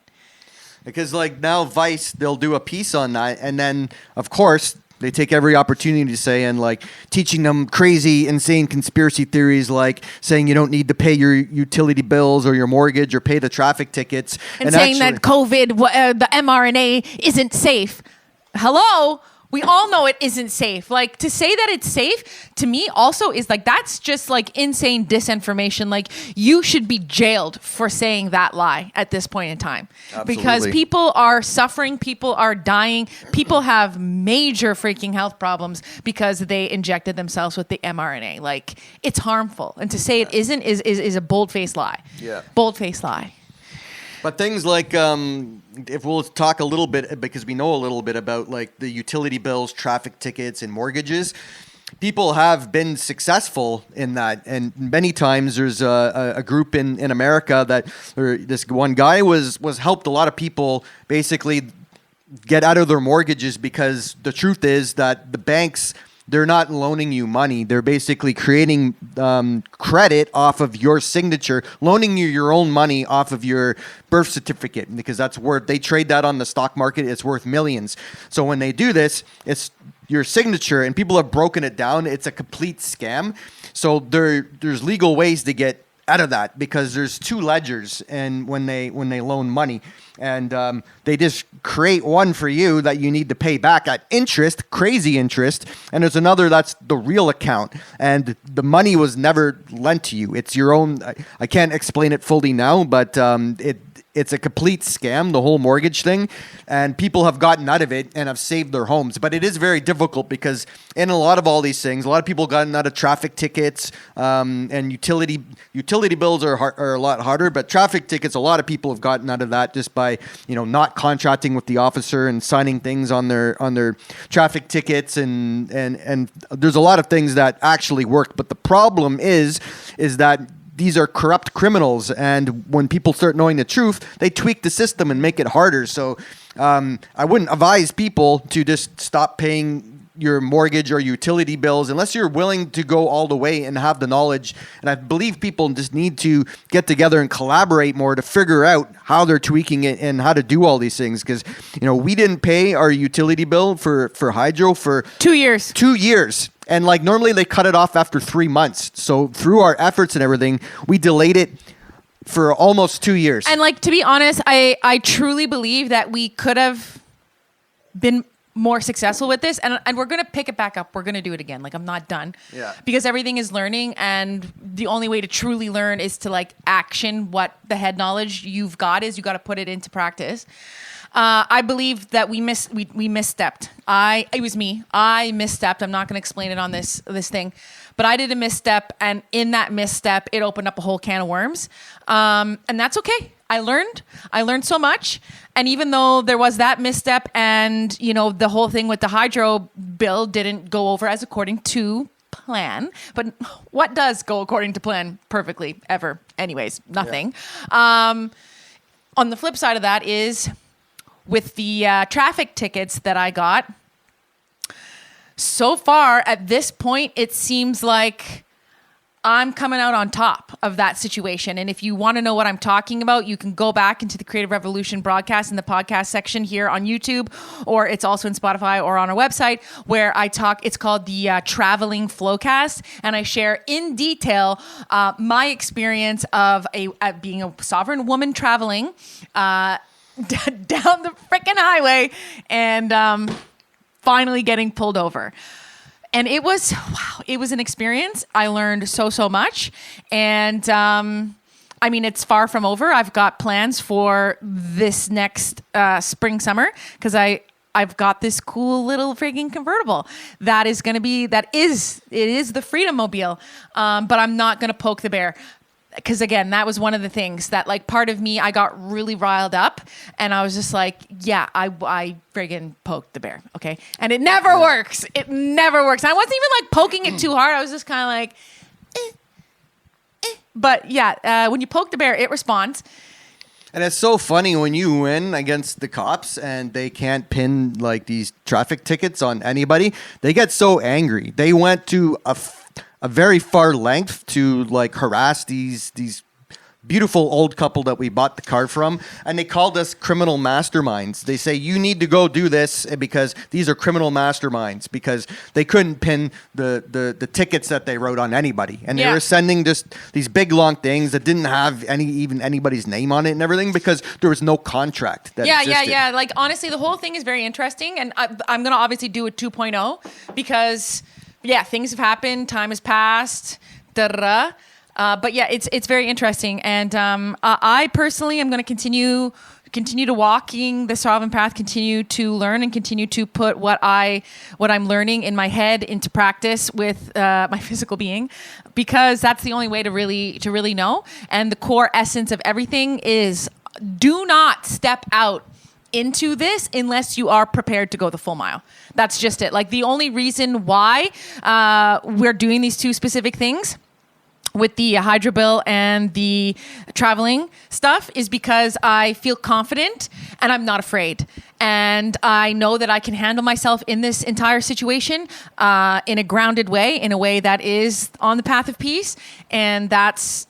Because like now Vice, they'll do a piece on that. And then of course they take every opportunity to say and like teaching them crazy, insane conspiracy theories, like saying you don't need to pay your utility bills or your mortgage or pay the traffic tickets. And saying that COVID, the mRNA isn't safe. Hello? We all know it isn't safe. Like to say that it's safe to me also is like, that's just like insane disinformation. Like you should be jailed for saying that lie at this point in time. Absolutely. Because people are suffering. People are dying. People have major freaking health problems because they injected themselves with the mRNA. Like it's harmful. And to say it isn't is a bold-faced lie. Yeah. Bold-faced lie. But things like, if we'll talk a little bit, because we know a little bit about like the utility bills, traffic tickets, and mortgages, people have been successful in that. And many times there's a group in America this one guy was helped a lot of people basically get out of their mortgages because the truth is that the banks, they're not loaning you money. They're basically creating credit off of your signature, loaning you your own money off of your birth certificate because that's worth. They trade that on the stock market. It's worth millions. So when they do this, it's your signature, and people have broken it down. It's a complete scam. So there's legal ways to get out of that, because there's two ledgers, and when they loan money, and they just create one for you that you need to pay back at interest, crazy interest, and there's another that's the real account, and the money was never lent to you. It's your own. I can't explain it fully now, but it's a complete scam, the whole mortgage thing, and people have gotten out of it and have saved their homes. But it is very difficult, because in a lot of all these things, a lot of people gotten out of traffic tickets, and utility bills are a lot harder. But traffic tickets, a lot of people have gotten out of that just by not contracting with the officer and signing things on their traffic tickets, and there's a lot of things that actually work. But the problem is that these are corrupt criminals, and when people start knowing the truth, they tweak the system and make it harder. So I wouldn't advise people to just stop paying your mortgage or utility bills unless you're willing to go all the way and have the knowledge. And I believe people just need to get together and collaborate more to figure out how they're tweaking it and how to do all these things. Because we didn't pay our utility bill for hydro for 2 years. 2 years. And normally they cut it off after 3 months. So through our efforts and everything, we delayed it for almost 2 years. And to be honest, I truly believe that we could have been more successful with this. And we're going to pick it back up. We're going to do it again. I'm not done. Yeah. Because everything is learning. And the only way to truly learn is to action what the head knowledge you've got is. You got to put it into practice. I believe that we misstepped. It was me. I misstepped. I'm not going to explain it on this thing, but I did a misstep, and in that misstep, it opened up a whole can of worms. And that's okay. I learned so much. And even though there was that misstep, and the whole thing with the hydro bill didn't go over as according to plan, but what does go according to plan perfectly ever? Anyways, nothing. Yeah. On the flip side of that is, with the traffic tickets that I got, so far at this point, it seems like I'm coming out on top of that situation. And if you want to know what I'm talking about, you can go back into the Creative Revolution broadcast in the podcast section here on YouTube, or it's also in Spotify or on our website, where I talk. It's called the Traveling Flowcast, and I share in detail my experience of being a sovereign woman traveling down the freaking highway and finally getting pulled over. And it was an experience. I learned so much. And it's far from over. I've got plans for this next spring, summer, because I've got this cool little frigging convertible that is the Freedom Mobile. But I'm not going to poke the bear. Because again, that was one of the things that part of me, I got really riled up, and I was just yeah, I friggin' poked the bear. Okay. And it never works. It never works. And I wasn't even poking it too hard. I was just kind of But yeah, when you poke the bear, it responds. And it's so funny when you win against the cops and they can't pin these traffic tickets on anybody. They get so angry. They went to a very far length to harass these beautiful old couple that we bought the car from, and they called us criminal masterminds. They say, you need to go do this because these are criminal masterminds, because they couldn't pin the tickets that they wrote on anybody, and they were sending just these big long things that didn't have anybody's name on it and everything, because there was no contract that existed. Yeah. Honestly, the whole thing is very interesting, and I'm gonna obviously do a 2.0 because things have happened, time has passed, but yeah, it's very interesting, and I personally am going to continue to walking the sovereign path, continue to learn, and continue to put what I'm learning in my head into practice with my physical being, because that's the only way to really know. And the core essence of everything is, do not step out into this unless you are prepared to go the full mile. That's just it. The only reason why we're doing these two specific things with the hydro bill and the traveling stuff is because I feel confident and I'm not afraid. And I know that I can handle myself in this entire situation in a grounded way, in a way that is on the path of peace. And that's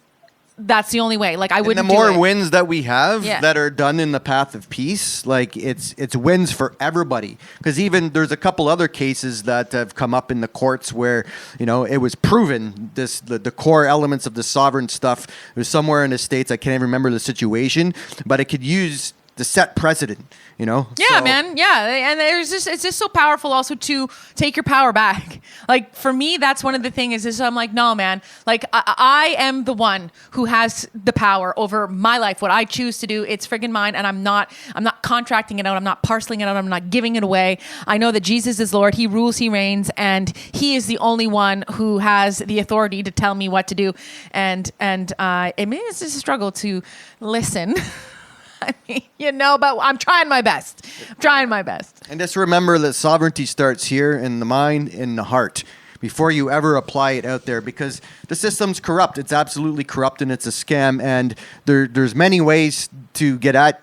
that's the only way. Like, I wouldn't the more do it. wins that we have Yeah. that are done in the path of peace, like it's wins for everybody. Because even there's a couple other cases that have come up in the courts where, you know, it was proven the core elements of the sovereign stuff. It was somewhere in the States. I can't even remember the situation, but it could use the set precedent, you know? Yeah, So- man. Yeah. And it's just so powerful also to take your power back. Like, for me, that's one of the things is I'm like, no, man, like I am the one who has the power over my life. What I choose to do, it's friggin' mine. And I'm not contracting it out. I'm not parceling it out. I'm not giving it away. I know that Jesus is Lord. He rules, he reigns, and he is the only one who has the authority to tell me what to do. And it means it's just a struggle to listen. I mean, you know, but I'm trying my best. And just remember that sovereignty starts here in the mind, in the heart, before you ever apply it out there, because the system's corrupt. It's absolutely corrupt, and it's a scam. And there's many ways to get at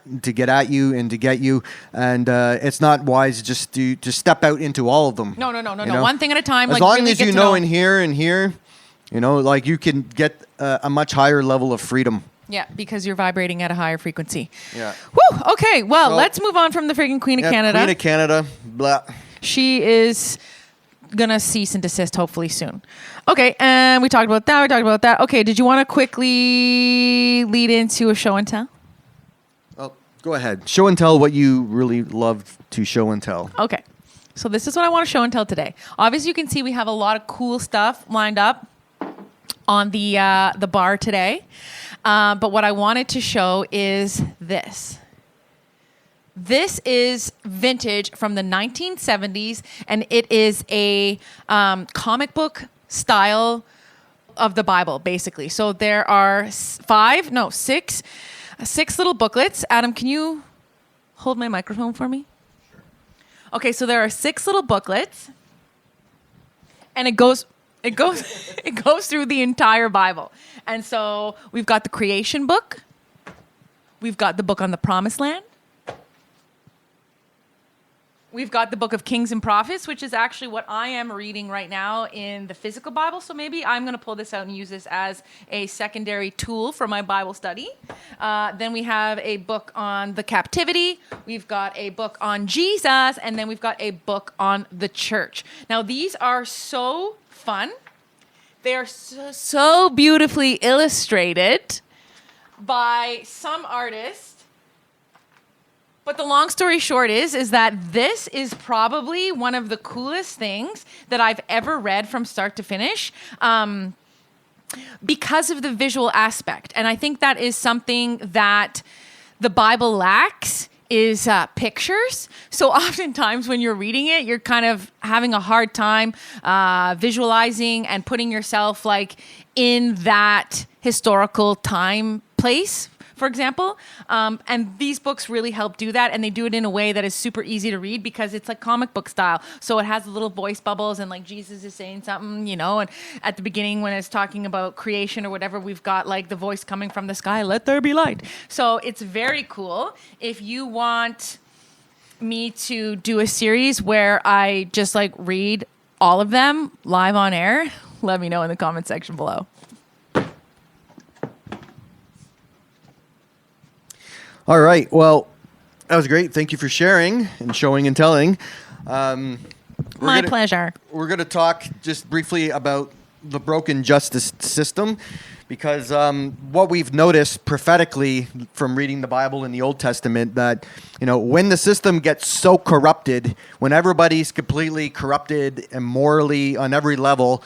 you and to get you. And it's not wise just to step out into all of them. No. you know? One thing at a time. As Like, long really as get you to know in here and here, you know, like you can get a much higher level of freedom. Yeah, because you're vibrating at a higher frequency. Yeah. Woo! Okay, well, So- let's move on from the freaking Queen of Yeah, Canada. Queen of Canada. Blah. She is gonna cease and desist hopefully soon. Okay, and we talked about that. Okay, did you want to quickly lead into a show and tell? Well, go ahead. Show and tell what you really love to show and tell. Okay, so this is what I want to show and tell today. Obviously, you can see we have a lot of cool stuff lined up on the bar today. But what I wanted to show is this. This is vintage from the 1970s, and it is a comic book style of the Bible, basically. So there are six little booklets. Adam, can you hold my microphone for me? Okay, so there are 6 little booklets, and it goes through the entire Bible. And so we've got the creation book. We've got the book on the promised land. We've got the book of Kings and Prophets, which is actually what I am reading right now in the physical Bible. So maybe I'm going to pull this out and use this as a secondary tool for my Bible study. Then we have a book on the captivity. We've got a book on Jesus. And then we've got a book on the church. Now, these are so fun. They are so beautifully illustrated by some artist. But the long story short is that this is probably one of the coolest things that I've ever read from start to finish, because of the visual aspect. And I think that is something that the Bible lacks, is pictures. So oftentimes when you're reading it, you're kind of having a hard time visualizing and putting yourself like in that historical time place, for example. And these books really help do that. And they do it in a way that is super easy to read because it's like comic book style. So it has the little voice bubbles and like Jesus is saying something, you know, and at the beginning when it's talking about creation or whatever, we've got like the voice coming from the sky, let there be light. So it's very cool. If you want me to do a series where I just like read all of them live on air, let me know in the comment section below. All right. Well, that was great. Thank you for sharing and showing and telling. My pleasure. We're going to talk just briefly about the broken justice system because what we've noticed prophetically from reading the Bible in the Old Testament that, you know, when the system gets so corrupted, when everybody's completely corrupted and morally on every level,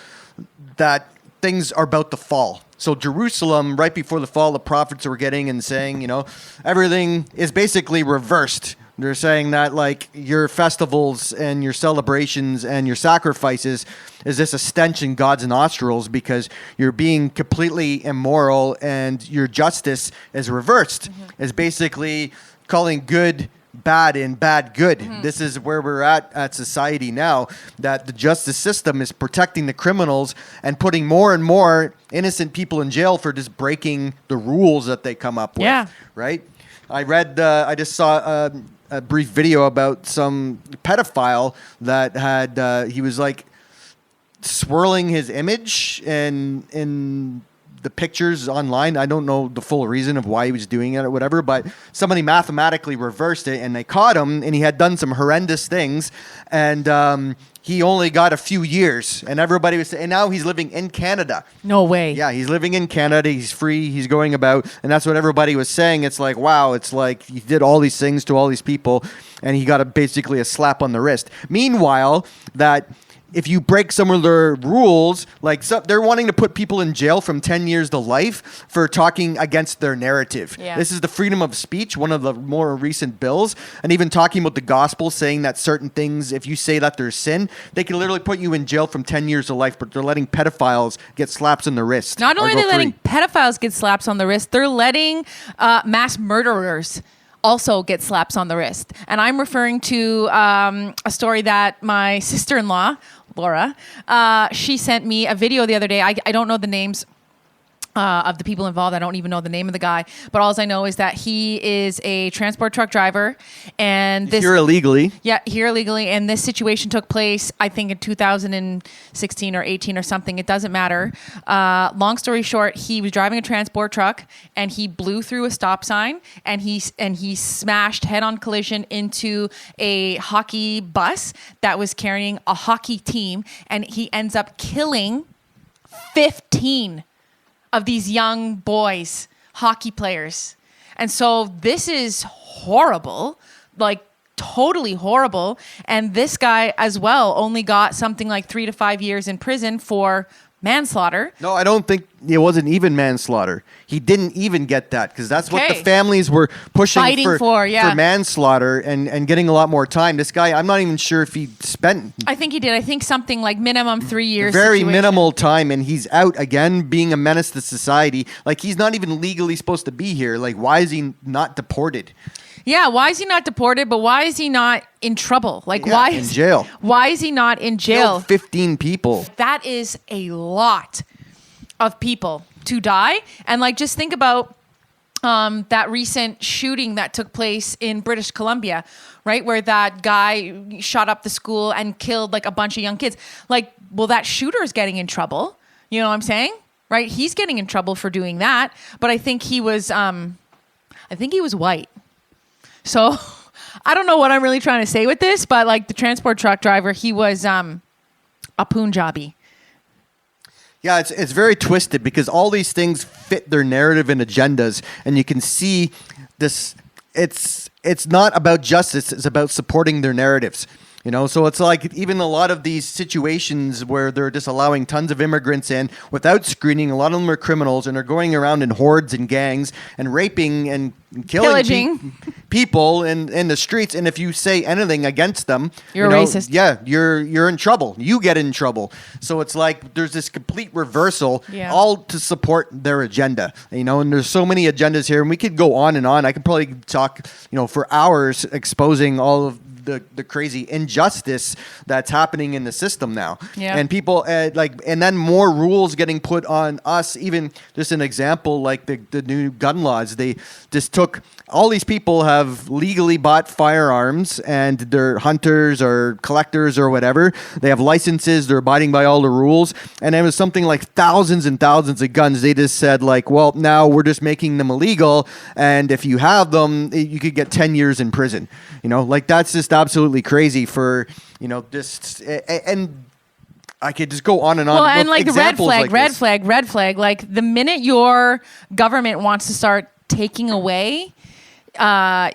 that things are about to fall. So Jerusalem, right before the fall, the prophets were getting and saying, you know, everything is basically reversed. They're saying that like your festivals and your celebrations and your sacrifices is this a stench in God's nostrils because you're being completely immoral and your justice is reversed. Is basically calling good bad and bad good. This is where we're at society now, that the justice system is protecting the criminals and putting more and more innocent people in jail for just breaking the rules that they come up with. Yeah. Right? I just saw a brief video about some pedophile that had, he was like swirling his image in the pictures online. I don't know the full reason of why he was doing it or whatever, but somebody mathematically reversed it, and they caught him, and he had done some horrendous things, and he only got a few years, and everybody was saying, and now he's living in Canada. No way. Yeah, he's living in Canada. He's free. He's going about, and that's what everybody was saying. It's like, wow, it's like he did all these things to all these people, and he got basically a slap on the wrist. Meanwhile, that if you break some of their rules, like they're wanting to put people in jail from 10 years to life for talking against their narrative. Yeah. This is the freedom of speech, one of the more recent bills, and even talking about the gospel, saying that certain things, if you say that there's sin, they can literally put you in jail from 10 years to life, but they're letting pedophiles get slaps on the wrist. Not only are they letting pedophiles get slaps on the wrist, they're letting mass murderers also get slaps on the wrist. And I'm referring to a story that my sister-in-law, Laura, she sent me a video the other day. I don't know the names of the people involved. I don't even know the name of the guy, but all I know is that he is a transport truck driver, and He's here illegally. Yeah, here illegally, and this situation took place, I think, in 2016 or 18 or something. It doesn't matter. Long story short, he was driving a transport truck, and he blew through a stop sign, and he smashed head-on collision into a hockey bus that was carrying a hockey team, and he ends up killing 15 of these young boys, hockey players. And so this is horrible, like totally horrible. And this guy as well only got something like 3 to 5 years in prison for manslaughter. No, I don't think it wasn't even manslaughter. He didn't even get that, because that's what the families were pushing Fighting for manslaughter and getting a lot more time. This guy, I'm not even sure if he spent. I think he did. I think something like minimum 3 years. Very minimal time, and he's out again, being a menace to society. Like, he's not even legally supposed to be here. Like, why is he not deported? Yeah, why is he not deported? But why is he not in trouble? Like, why in jail? Why is he not in jail? Killed 15 people. That is a lot of people to die. And like, just think about that recent shooting that took place in British Columbia, right? Where that guy shot up the school and killed like a bunch of young kids. Like, well, that shooter's getting in trouble. You know what I'm saying? Right? He's getting in trouble for doing that. But I think he was white. So I don't know what I'm really trying to say with this, but like the transport truck driver, he was a Punjabi. Yeah, it's very twisted, because all these things fit their narrative and agendas, and you can see this. It's not about justice; it's about supporting their narratives. You know, so it's like even a lot of these situations where they're just allowing tons of immigrants in without screening. A lot of them are criminals, and are going around in hordes and gangs and raping and killing people in the streets. And if you say anything against them, you're a racist. Yeah, you're in trouble. You get in trouble. So it's like there's this complete reversal, all to support their agenda. You know, and there's so many agendas here, and we could go on and on. I could probably talk, for hours exposing all of the crazy injustice that's happening in the system now. Yeah. And people and then more rules getting put on us. Even just an example, like the new gun laws, they just took all these people have legally bought firearms, and they're hunters or collectors or whatever. They have licenses, they're abiding by all the rules. And it was something like thousands and thousands of guns. They just said like, well, now we're just making them illegal, and if you have them, you could get 10 years in prison. Like, that's just absolutely crazy for, just, and I could just go on and on. Well, and like red like flag. Like, the minute your government wants to start taking away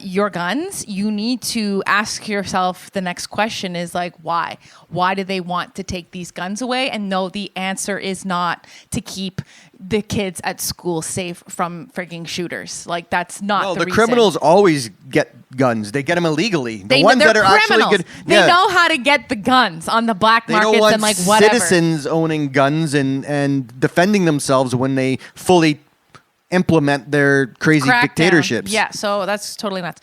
your guns, you need to ask yourself the next question is like, why? Why do they want to take these guns away? And no, the answer is not to keep the kids at school safe from freaking shooters. Like, that's not the reason. Criminals always get guns. They get them illegally. They're criminals. Good. They know how to get the guns on the black markets and like whatever. Citizens owning guns and defending themselves when they fully implement their crazy dictatorships. Yeah, so that's totally nuts.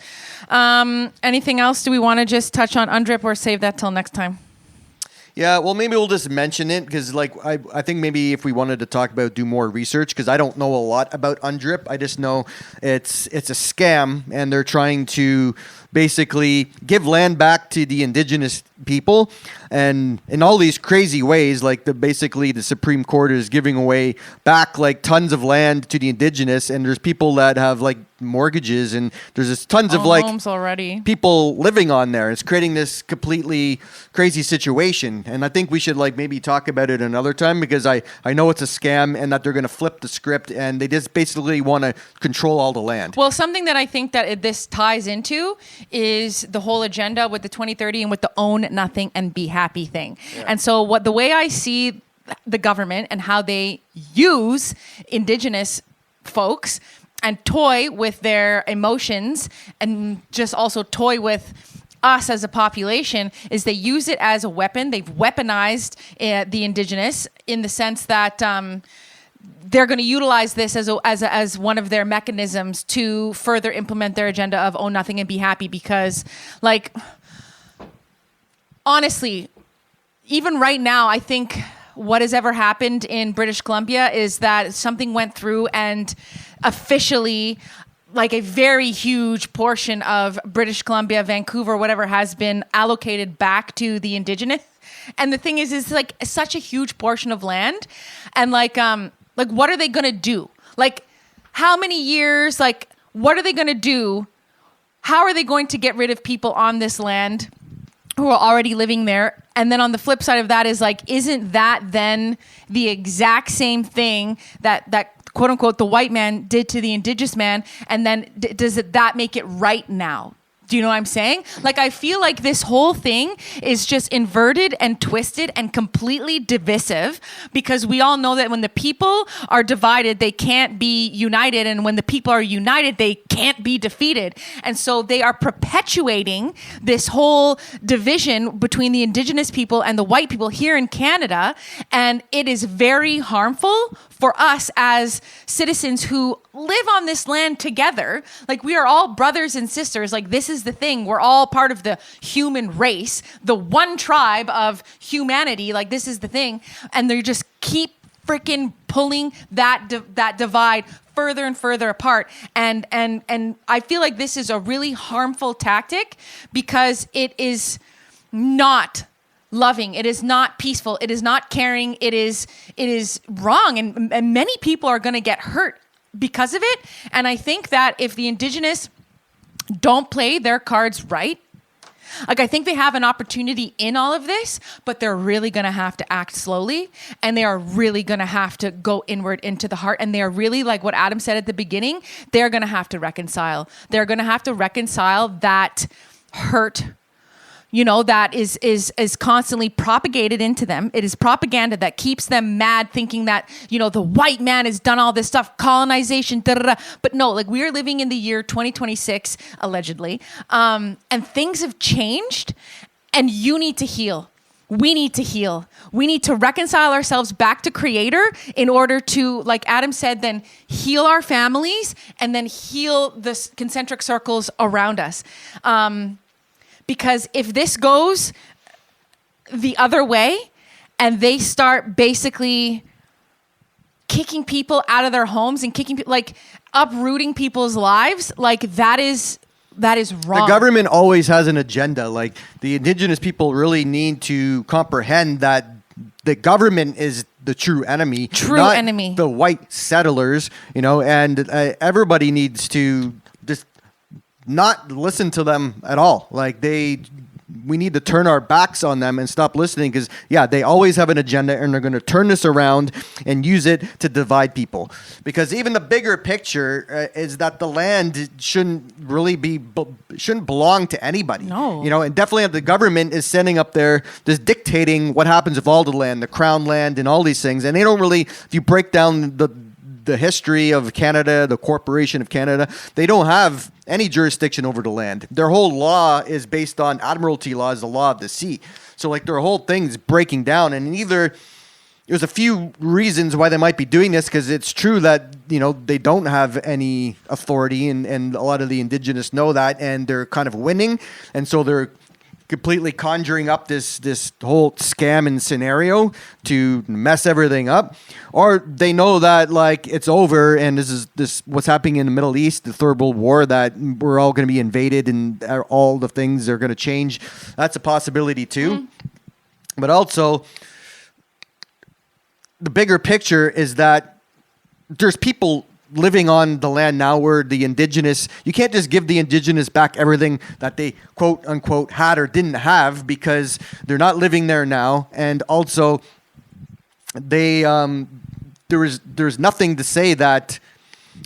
Anything else? Do we want to just touch on UNDRIP or save that till next time? Yeah, well, maybe we'll just mention it, because I think maybe if we wanted to talk about, do more research, because I don't know a lot about UNDRIP. I just know it's a scam, and they're trying to basically give land back to the indigenous people, and in all these crazy ways, like basically the Supreme Court is giving away back like tons of land to the indigenous, and there's people that have like mortgages, and there's just tons of like homes already, people living on there. It's creating this completely crazy situation, and I think we should like maybe talk about it another time, because I know it's a scam and that they're going to flip the script and they just basically want to control all the land. Well, something that I think that this ties into is the whole agenda with the 2030 and with the own nothing and be happy thing. Yeah. And so the way I see the government and how they use indigenous folks and toy with their emotions and just also toy with us as a population is they use it as a weapon. They've weaponized the indigenous in the sense that they're going to utilize this as one of their mechanisms to further implement their agenda of own nothing and be happy. Because, like, honestly, even right now, I think what has ever happened in British Columbia is that something went through and officially, like, a very huge portion of British Columbia, Vancouver, whatever, has been allocated back to the indigenous. And the thing is like such a huge portion of land, and like what are they gonna do? Like, how many years? Like, what are they gonna do? How are they going to get rid of people on this land who are already living there? And then on the flip side of that is like, isn't that then the exact same thing that quote unquote the white man did to the indigenous man? And then does that make it right now? Do you know what I'm saying? Like, I feel like this whole thing is just inverted and twisted and completely divisive, because we all know that when the people are divided, they can't be united. And when the people are united, they can't be defeated. And so they are perpetuating this whole division between the indigenous people and the white people here in Canada. And it is very harmful for us as citizens who live on this land together. Like, we are all brothers and sisters. Like, this is the thing. We're all part of the human race, the one tribe of humanity. Like, this is the thing. And they just keep freaking pulling that divide further and further apart. And I feel like this is a really harmful tactic, because it is not loving. It is not peaceful. It is not caring. It is wrong. And many people are going to get hurt because of it. And I think that if the indigenous don't play their cards right, like, I think they have an opportunity in all of this, but they're really going to have to act slowly, and they are really going to have to go inward into the heart. And they are really, like what Adam said at the beginning, they're going to have to reconcile. They're going to have to reconcile that hurt, you know, that is constantly propagated into them. It is propaganda that keeps them mad, thinking that, you know, the white man has done all this stuff, colonization, da, da, da. But no, like, we are living in the year 2026, allegedly, and things have changed, and you need to heal. We need to heal. We need to reconcile ourselves back to Creator in order to, like Adam said, then heal our families and then heal the concentric circles around us. Because if this goes the other way and they start basically kicking people out of their homes and like uprooting people's lives, like, that is wrong. The government always has an agenda. Like, the indigenous people really need to comprehend that the government is the true enemy, not enemy, the white settlers, you know, and everybody needs to just not listen to them at all. Like, we need to turn our backs on them and stop listening, because they always have an agenda, and they're going to turn this around and use it to divide people. Because even the bigger picture is that the land shouldn't belong to anybody. No. You know, and definitely the government is setting up there, just dictating what happens with all the land, the crown land and all these things. And they don't really, if you break down the history of Canada, the Corporation of Canada, they don't have any jurisdiction over the land. Their whole law is based on Admiralty law, is the law of the sea. So, like, their whole thing's breaking down. And there's a few reasons why they might be doing this, because it's true that, you know, they don't have any authority, and a lot of the indigenous know that, and they're kind of winning. And so they're completely conjuring up this whole scam and scenario to mess everything up, or they know that like it's over and this is what's happening in the Middle East, the Third World War, that we're all going to be invaded and all the things are going to change. That's a possibility too. But also, the bigger picture is that there's people living on the land now where the indigenous, you can't just give the indigenous back everything that they quote unquote had or didn't have, because they're not living there now. And also they, there's nothing to say that,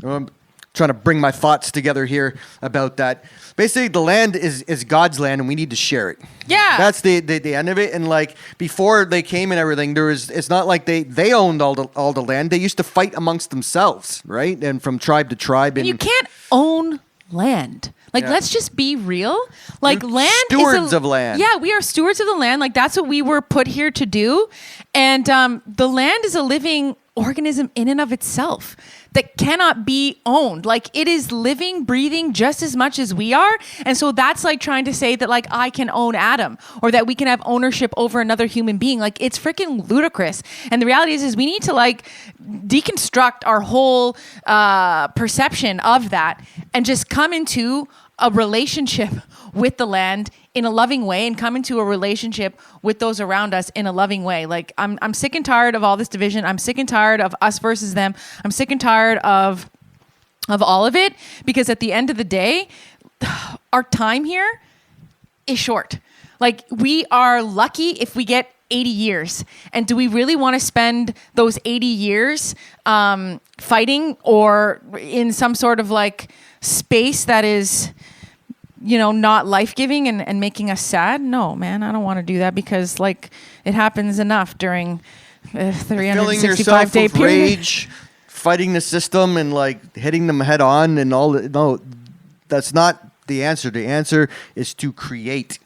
I'm trying to bring my thoughts together here about that. Basically, the land is God's land, and we need to share it. Yeah, that's the end of it. And like before they came and everything, it's not like they owned all the land. They used to fight amongst themselves, right? And from tribe to tribe. And you can't own land. Like, let's just be real. Like, We're land stewards of land. Yeah, we are stewards of the land. Like, that's what we were put here to do. And the land is a living organism in and of itself that cannot be owned. Like, it is living, breathing just as much as we are. And so that's like trying to say that like I can own Adam, or that we can have ownership over another human being. Like, it's freaking ludicrous. And the reality is we need to like deconstruct our whole perception of that and just come into a relationship with the land in a loving way, and come into a relationship with those around us in a loving way. Like, I'm sick and tired of all this division. I'm sick and tired of us versus them. I'm sick and tired of all of it, because at the end of the day, our time here is short. Like, we are lucky if we get 80 years. And do we really want to spend those 80 years fighting, or in some sort of like space that is, you know, not life-giving and making us sad? No, man, I don't want to do that, because like it happens enough during 365-day period. Rage, fighting the system and like hitting them head on and all that. No, that's not the answer. The answer is to create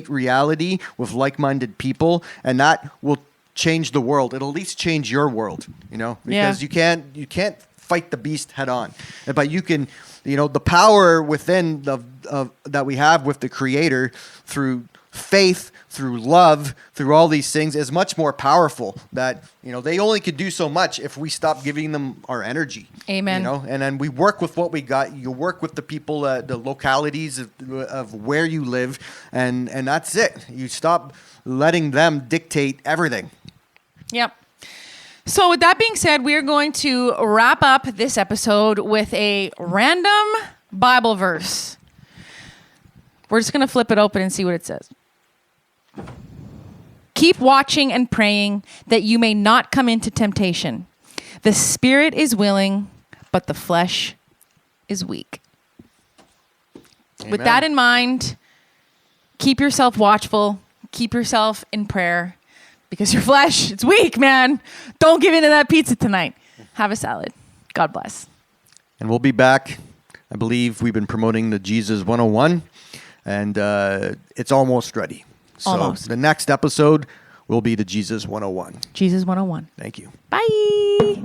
reality with like-minded people, and that will change the world. It'll at least change your world, you know, because you can't fight the beast head on, but you can. You know, the power within that we have with the Creator through faith, through love, through all these things is much more powerful. That, you know, they only could do so much if we stop giving them our energy. Amen. You know, and then we work with what we got. You work with the people, the localities of where you live, and that's it. You stop letting them dictate everything. Yep. So with that being said, we're going to wrap up this episode with a random Bible verse. We're just going to flip it open and see what it says. Keep watching and praying that you may not come into temptation. The spirit is willing, but the flesh is weak. Amen. With that in mind, keep yourself watchful, keep yourself in prayer. Because your flesh, it's weak, man. Don't give in to that pizza tonight. Have a salad. God bless. And we'll be back. I believe we've been promoting the Jesus 101, and it's almost ready. So almost. The next episode will be the Jesus 101. Jesus 101. Thank you. Bye.